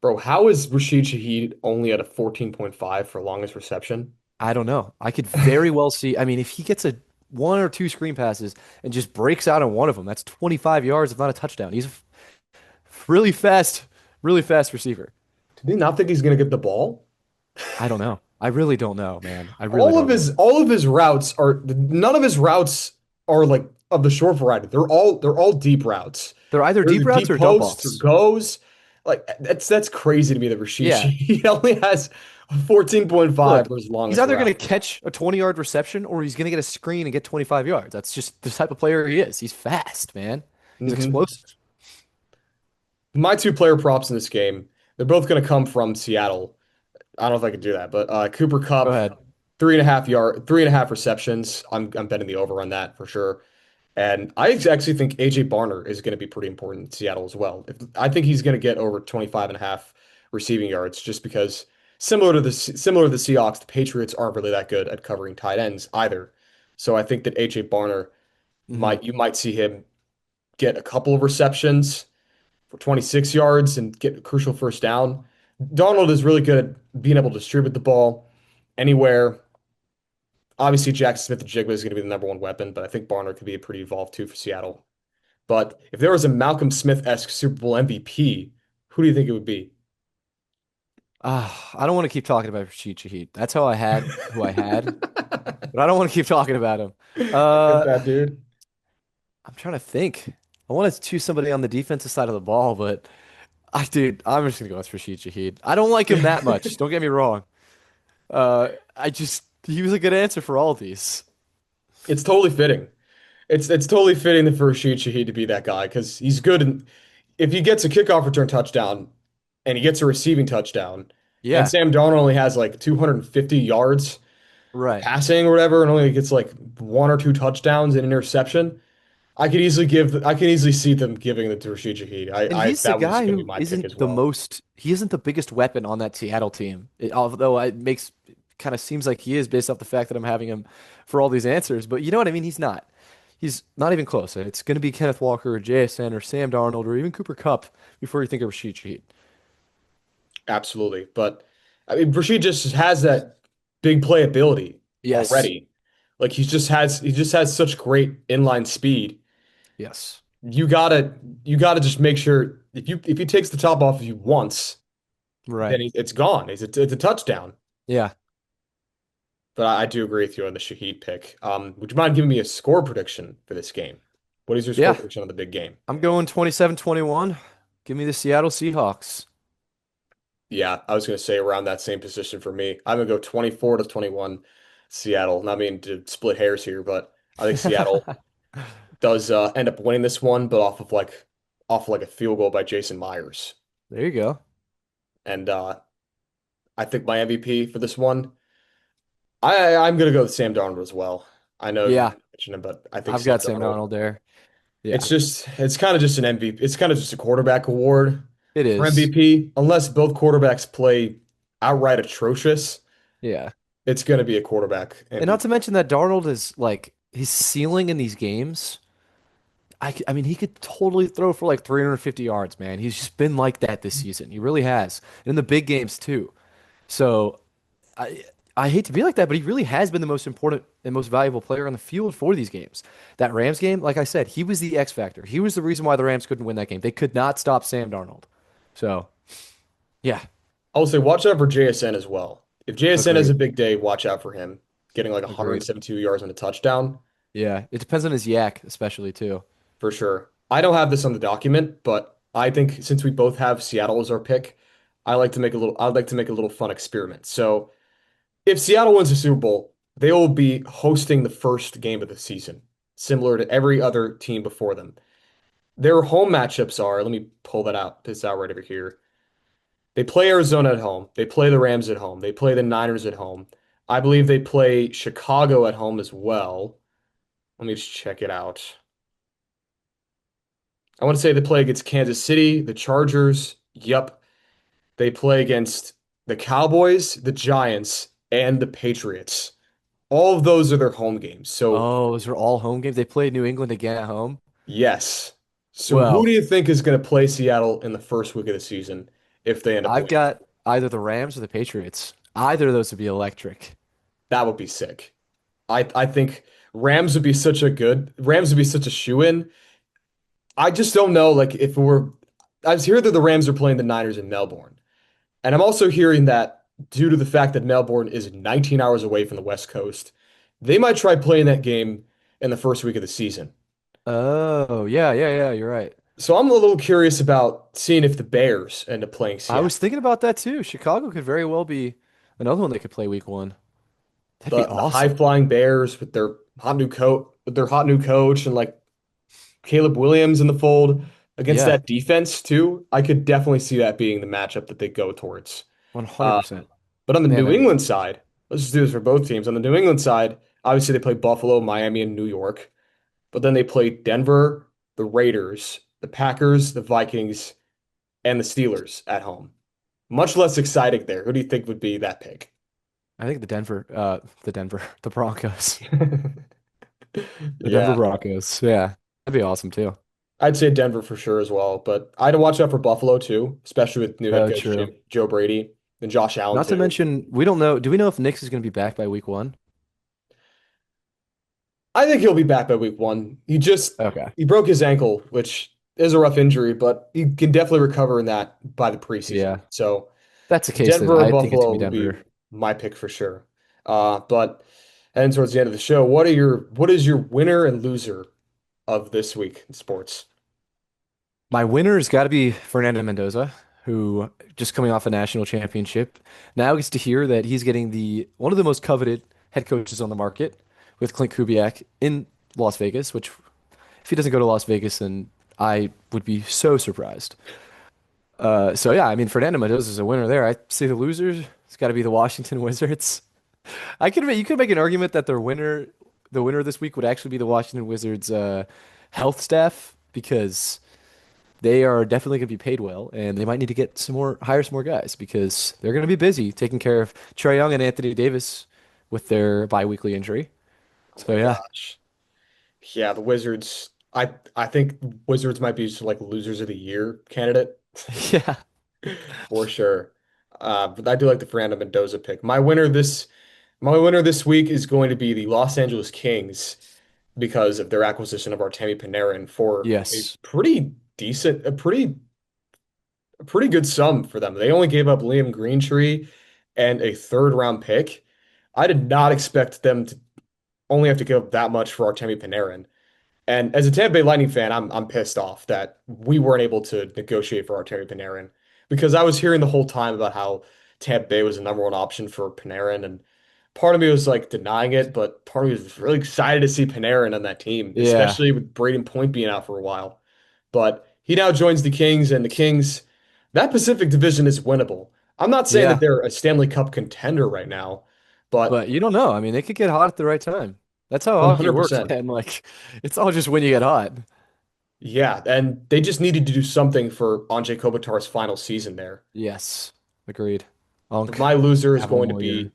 [SPEAKER 1] Bro, how is Rashid Shaheed only at a 14.5 for longest reception?
[SPEAKER 2] I don't know. I could very well see. I mean, if he gets a one or two screen passes and just breaks out on one of them, that's 25 yards, if not a touchdown. He's a really fast, really fast receiver.
[SPEAKER 1] Do you not think he's going to get the ball?
[SPEAKER 2] I don't know. I really don't know, man. I really don't know.
[SPEAKER 1] All of his routes are none of his routes are like of the short variety. They're all deep routes.
[SPEAKER 2] They're either
[SPEAKER 1] They're
[SPEAKER 2] deep
[SPEAKER 1] either
[SPEAKER 2] routes
[SPEAKER 1] deep
[SPEAKER 2] or dump
[SPEAKER 1] posts or
[SPEAKER 2] offs.
[SPEAKER 1] goes. Like that's crazy to me that Rashid
[SPEAKER 2] Yeah.
[SPEAKER 1] he only has a 14.5
[SPEAKER 2] Look,
[SPEAKER 1] for his
[SPEAKER 2] he's
[SPEAKER 1] longest
[SPEAKER 2] either going to
[SPEAKER 1] route.
[SPEAKER 2] catch a 20-yard reception or he's going to get a screen and get 25 yards. That's just the type of player he is. He's fast, man. He's
[SPEAKER 1] Hmm.
[SPEAKER 2] explosive.
[SPEAKER 1] My two player props in this game, they're both going to come from Seattle. I don't know if I could do that, but Cooper
[SPEAKER 2] Go
[SPEAKER 1] Cup,
[SPEAKER 2] ahead.
[SPEAKER 1] 3.5 receptions. I'm betting the over on that for sure. And I actually think AJ Barner is going to be pretty important in Seattle as well. I think he's going to get over 25 and a half receiving yards just because similar to the Seahawks, the Patriots aren't really that good at covering tight ends either. So I think that AJ Barner
[SPEAKER 2] Hmm.
[SPEAKER 1] you might see him get a couple of receptions for 26 yards and get a crucial first down. Donald is really good at being able to distribute the ball anywhere. Obviously, Jackson Smith-Njigba is going to be the number one weapon, but I think Barner could be a pretty evolved too for Seattle. But if there was a Malcolm Smith-esque Super Bowl MVP, who do you think it would be?
[SPEAKER 2] I don't want to keep talking about Rashid Shaheed. That's how I had who I had, but I don't want to keep talking about him.
[SPEAKER 1] I get
[SPEAKER 2] Uh,
[SPEAKER 1] that, dude.
[SPEAKER 2] I'm trying to think. I want to choose somebody on the defensive side of the ball, but I'm just gonna go with Rashid Shaheed. I don't like him that much. Don't get me wrong. He was a good answer for all of these.
[SPEAKER 1] It's totally fitting. It's totally fitting for Rashid Shaheed to be that guy because he's good. And if he gets a kickoff return touchdown and he gets a receiving touchdown, and
[SPEAKER 2] Yeah,
[SPEAKER 1] Sam Darnold only has like 250 yards
[SPEAKER 2] right.
[SPEAKER 1] passing or whatever, and only gets like one or two touchdowns and interception, I can easily see them giving it to Rashid Shaheed.
[SPEAKER 2] And he's the
[SPEAKER 1] That was
[SPEAKER 2] guy
[SPEAKER 1] going to be
[SPEAKER 2] who
[SPEAKER 1] my pick as
[SPEAKER 2] isn't the
[SPEAKER 1] well.
[SPEAKER 2] most, he isn't the biggest weapon on that Seattle team. Although it makes kind of seems like he is based off the fact that I'm having him for all these answers. But you know what I mean? He's not. He's not even close. It's going to be Kenneth Walker or JSN or Sam Darnold or even Cooper Kupp before you think of Rashid Shaheed.
[SPEAKER 1] Absolutely. But I mean, Rashid just has that big playability
[SPEAKER 2] Yes.
[SPEAKER 1] already. Like he just has such great inline speed.
[SPEAKER 2] Yes.
[SPEAKER 1] You gotta you gotta just make sure if he takes the top off of you once,
[SPEAKER 2] Right.
[SPEAKER 1] it's gone. It's a touchdown.
[SPEAKER 2] Yeah.
[SPEAKER 1] But I do agree with you on the Shaheed pick. Would you mind giving me a score prediction for this game? What is your score
[SPEAKER 2] Yeah.
[SPEAKER 1] prediction on the big game?
[SPEAKER 2] I'm going 27-21. Give me the Seattle Seahawks.
[SPEAKER 1] Yeah, I was gonna say around that same position for me. I'm gonna go 24 to 21 Seattle. Not mean to split hairs here, but I think Seattle does end up winning this one, but off of like a field goal by Jason Myers.
[SPEAKER 2] There you go.
[SPEAKER 1] And I think my MVP for this one, I'm gonna go with Sam Darnold as well. I know you
[SPEAKER 2] Yeah.
[SPEAKER 1] didn't mention him, but I think
[SPEAKER 2] I've
[SPEAKER 1] Sam
[SPEAKER 2] got Sam
[SPEAKER 1] Darnold.
[SPEAKER 2] Darnold there. Yeah.
[SPEAKER 1] It's kind of just an MVP. It's kind of just a quarterback award
[SPEAKER 2] It
[SPEAKER 1] for
[SPEAKER 2] is.
[SPEAKER 1] MVP. Unless both quarterbacks play outright atrocious,
[SPEAKER 2] Yeah.
[SPEAKER 1] it's gonna be a quarterback
[SPEAKER 2] And not
[SPEAKER 1] MVP.
[SPEAKER 2] to mention that Darnold is like his ceiling in these games. I mean, he could totally throw for like 350 yards, man. He's just been like that this season. He really has. And in the big games too. So I hate to be like that, but he really has been the most important and most valuable player on the field for these games. That Rams game, like I said, he was the X factor. He was the reason why the Rams couldn't win that game. They could not stop Sam Darnold. So, yeah,
[SPEAKER 1] I will say watch out for JSN as well. If JSN has a
[SPEAKER 2] agreed.
[SPEAKER 1] big day, watch out for him getting like
[SPEAKER 2] Agreed.
[SPEAKER 1] 172 yards and a touchdown
[SPEAKER 2] Yeah, it depends on his yak, especially too.
[SPEAKER 1] for sure. I don't have this on the document, but I think since we both have Seattle as our pick, I'd like to make a little fun experiment. So if Seattle wins the Super Bowl, they will be hosting the first game of the season, similar to every other team before them. Their home matchups are, let me pull this out right over here. They play Arizona at home. They play the Rams at home. They play the Niners at home. I believe they play Chicago at home as well. Let me just check it out. I want to say they play against Kansas City, the Chargers. Yep. They play against the Cowboys, the Giants, and the Patriots. All of those are their home games. So,
[SPEAKER 2] Oh, those are all home games. They played New England again at home.
[SPEAKER 1] yes. So, who do
[SPEAKER 2] Well,
[SPEAKER 1] you think is going to play Seattle in the first week of the season if they end up
[SPEAKER 2] I've
[SPEAKER 1] winning?
[SPEAKER 2] got either the Rams or the Patriots. Either of those would be electric.
[SPEAKER 1] That would be sick. I think Rams would be such a shoe-in. I just don't know like if we're I was hearing that the Rams are playing the Niners in Melbourne. And I'm also hearing that due to the fact that Melbourne is 19 hours away from the West Coast, they might try playing that game in the first week of the season.
[SPEAKER 2] Oh, yeah, yeah, yeah, you're right.
[SPEAKER 1] So I'm a little curious about seeing if the Bears end up playing
[SPEAKER 2] I
[SPEAKER 1] Seattle.
[SPEAKER 2] was thinking about that too. Chicago could very well be another one they could play week one. That'd be
[SPEAKER 1] The
[SPEAKER 2] awesome.
[SPEAKER 1] high-flying Bears with their hot new coach and like Caleb Williams in the fold against
[SPEAKER 2] Yeah,
[SPEAKER 1] that defense too. I could definitely see that being the matchup that they go towards. Uh,
[SPEAKER 2] 100%.
[SPEAKER 1] but on the
[SPEAKER 2] Man,
[SPEAKER 1] New
[SPEAKER 2] that'd be
[SPEAKER 1] England
[SPEAKER 2] awesome.
[SPEAKER 1] side, let's just do this for both teams. On the New England side, obviously they play Buffalo, Miami, and New York. But then they play Denver, the Raiders, the Packers, the Vikings, and the Steelers at home. Much less exciting there. Who do you think would be that pick?
[SPEAKER 2] I think the Broncos. The Denver
[SPEAKER 1] Yeah,
[SPEAKER 2] Broncos. Yeah, that'd be awesome too.
[SPEAKER 1] I'd say Denver for sure as well. But I'd watch out for Buffalo too, especially with new head
[SPEAKER 2] Oh,
[SPEAKER 1] coach
[SPEAKER 2] true.
[SPEAKER 1] Joe Brady and Josh Allen
[SPEAKER 2] Not to
[SPEAKER 1] too.
[SPEAKER 2] mention, we don't know. Do we know if Nix is going to be back by week one?
[SPEAKER 1] I think he'll be back by week one.
[SPEAKER 2] Okay.
[SPEAKER 1] He broke his ankle, which is a rough injury, but he can definitely recover in that by the preseason.
[SPEAKER 2] Yeah.
[SPEAKER 1] So
[SPEAKER 2] That's the case, then
[SPEAKER 1] Denver or
[SPEAKER 2] I think it's gonna
[SPEAKER 1] Buffalo
[SPEAKER 2] be
[SPEAKER 1] would be
[SPEAKER 2] Denver.
[SPEAKER 1] my pick for sure. But heading towards the end of the show, what is your winner and loser of this week in sports?
[SPEAKER 2] My winner's got to be Fernando Mendoza, who just coming off a national championship now gets to hear that he's getting the one of the most coveted head coaches on the market with Clint Kubiak in Las Vegas, which if he doesn't go to Las Vegas, then I would be so surprised. So yeah, I mean Fernando Mendoza is a winner there. I say the losers, it's got to be the Washington Wizards. You could make an argument that the winner this week would actually be the Washington Wizards health staff because they are definitely going to be paid well, and they might need to hire some more guys because they're going to be busy taking care of Trae Young and Anthony Davis with their biweekly injury.
[SPEAKER 1] Oh
[SPEAKER 2] So
[SPEAKER 1] my
[SPEAKER 2] yeah,
[SPEAKER 1] gosh. Yeah, the Wizards. I think Wizards might be just like losers of the year candidate
[SPEAKER 2] yeah,
[SPEAKER 1] for sure. But I do like the Fernando Mendoza pick. My winner this week is going to be the Los Angeles Kings because of their acquisition of Artemi Panarin for
[SPEAKER 2] yes,
[SPEAKER 1] a pretty good sum for them. They only gave up Liam Greentree and a third round pick. I did not expect them to only have to give up that much for Artemi Panarin. And as a Tampa Bay Lightning fan, I'm pissed off that we weren't able to negotiate for Artemi Panarin because I was hearing the whole time about how Tampa Bay was the number one option for Panarin, and part of me was like denying it, but part of me was really excited to see Panarin on that team,
[SPEAKER 2] yeah,
[SPEAKER 1] especially with Braden Point being out for a while. But he now joins the Kings, and the Kings, that Pacific Division is winnable. I'm not saying that
[SPEAKER 2] yeah.
[SPEAKER 1] they're a Stanley Cup contender right now, but
[SPEAKER 2] But you don't know. I mean, they could get hot at the right time. That's how hockey works,
[SPEAKER 1] 100%.
[SPEAKER 2] man. Like, it's all just when you get hot.
[SPEAKER 1] Yeah, and they just needed to do something for Anze Kopitar's final season there.
[SPEAKER 2] Yes, agreed.
[SPEAKER 1] But
[SPEAKER 2] Unk,
[SPEAKER 1] my loser is
[SPEAKER 2] have one
[SPEAKER 1] going to
[SPEAKER 2] more year.
[SPEAKER 1] be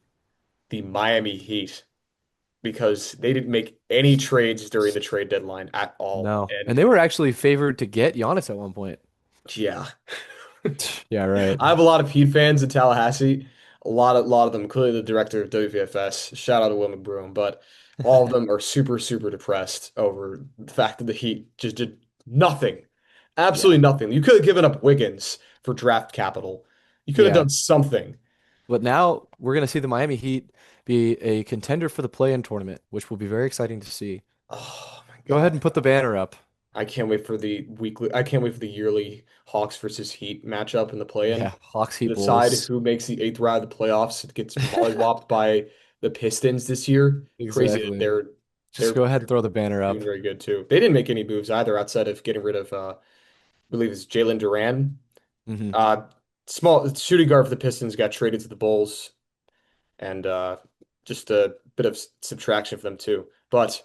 [SPEAKER 1] the Miami Heat because they didn't make any trades during the trade deadline at all.
[SPEAKER 2] No, and
[SPEAKER 1] And
[SPEAKER 2] they were actually favored to get Giannis at one point.
[SPEAKER 1] yeah,
[SPEAKER 2] Yeah, right.
[SPEAKER 1] I have a lot of Heat fans in Tallahassee. a lot of them, including the director of WVFS. Shout out to Will McBroom, but all of them are super, super depressed over the fact that the Heat just did nothing,
[SPEAKER 2] Yeah.
[SPEAKER 1] absolutely nothing. You could have given up Wiggins for draft capital. You could have
[SPEAKER 2] Yeah.
[SPEAKER 1] done something.
[SPEAKER 2] But now we're going to see the Miami Heat be a contender for the play-in tournament, which will be very exciting to see.
[SPEAKER 1] Oh my
[SPEAKER 2] Go ahead
[SPEAKER 1] God.
[SPEAKER 2] and put the banner up.
[SPEAKER 1] I can't wait for the weekly. I can't wait for the yearly Hawks versus Heat matchup in the play-in.
[SPEAKER 2] Yeah, Hawks
[SPEAKER 1] To
[SPEAKER 2] Heat
[SPEAKER 1] decide
[SPEAKER 2] Bulls.
[SPEAKER 1] who makes the eighth round of the playoffs. It gets mollywopped by the Pistons this year. Crazy that
[SPEAKER 2] Exactly. Just
[SPEAKER 1] they're
[SPEAKER 2] go ahead and throw the banner
[SPEAKER 1] doing
[SPEAKER 2] up.
[SPEAKER 1] very good too. They didn't make any moves either outside of getting rid of I believe it's Jalen Duran.
[SPEAKER 2] Hmm.
[SPEAKER 1] Uh Small shooting guard for the Pistons got traded to the Bulls and just a bit of subtraction for them too. But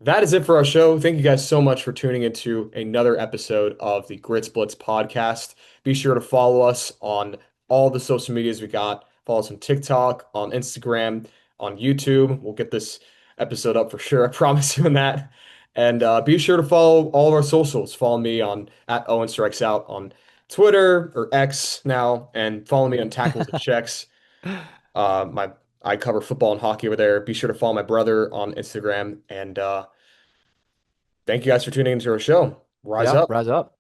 [SPEAKER 1] that is it for our show. Thank you guys so much for tuning into another episode of the Gritz Blitz podcast. Be sure to follow us on all the social medias we got. Follow us on TikTok, on Instagram, on YouTube. We'll get this episode up for sure. I promise you on that. And be sure to follow all of our socials. Follow me on at Owen Strikes Out on Twitter or X now, and follow me on Tackles and Checks. My I cover football and hockey over there. Be sure to follow my brother on Instagram. And thank you guys for tuning into our show. Rise
[SPEAKER 2] Yeah,
[SPEAKER 1] up.
[SPEAKER 2] rise up.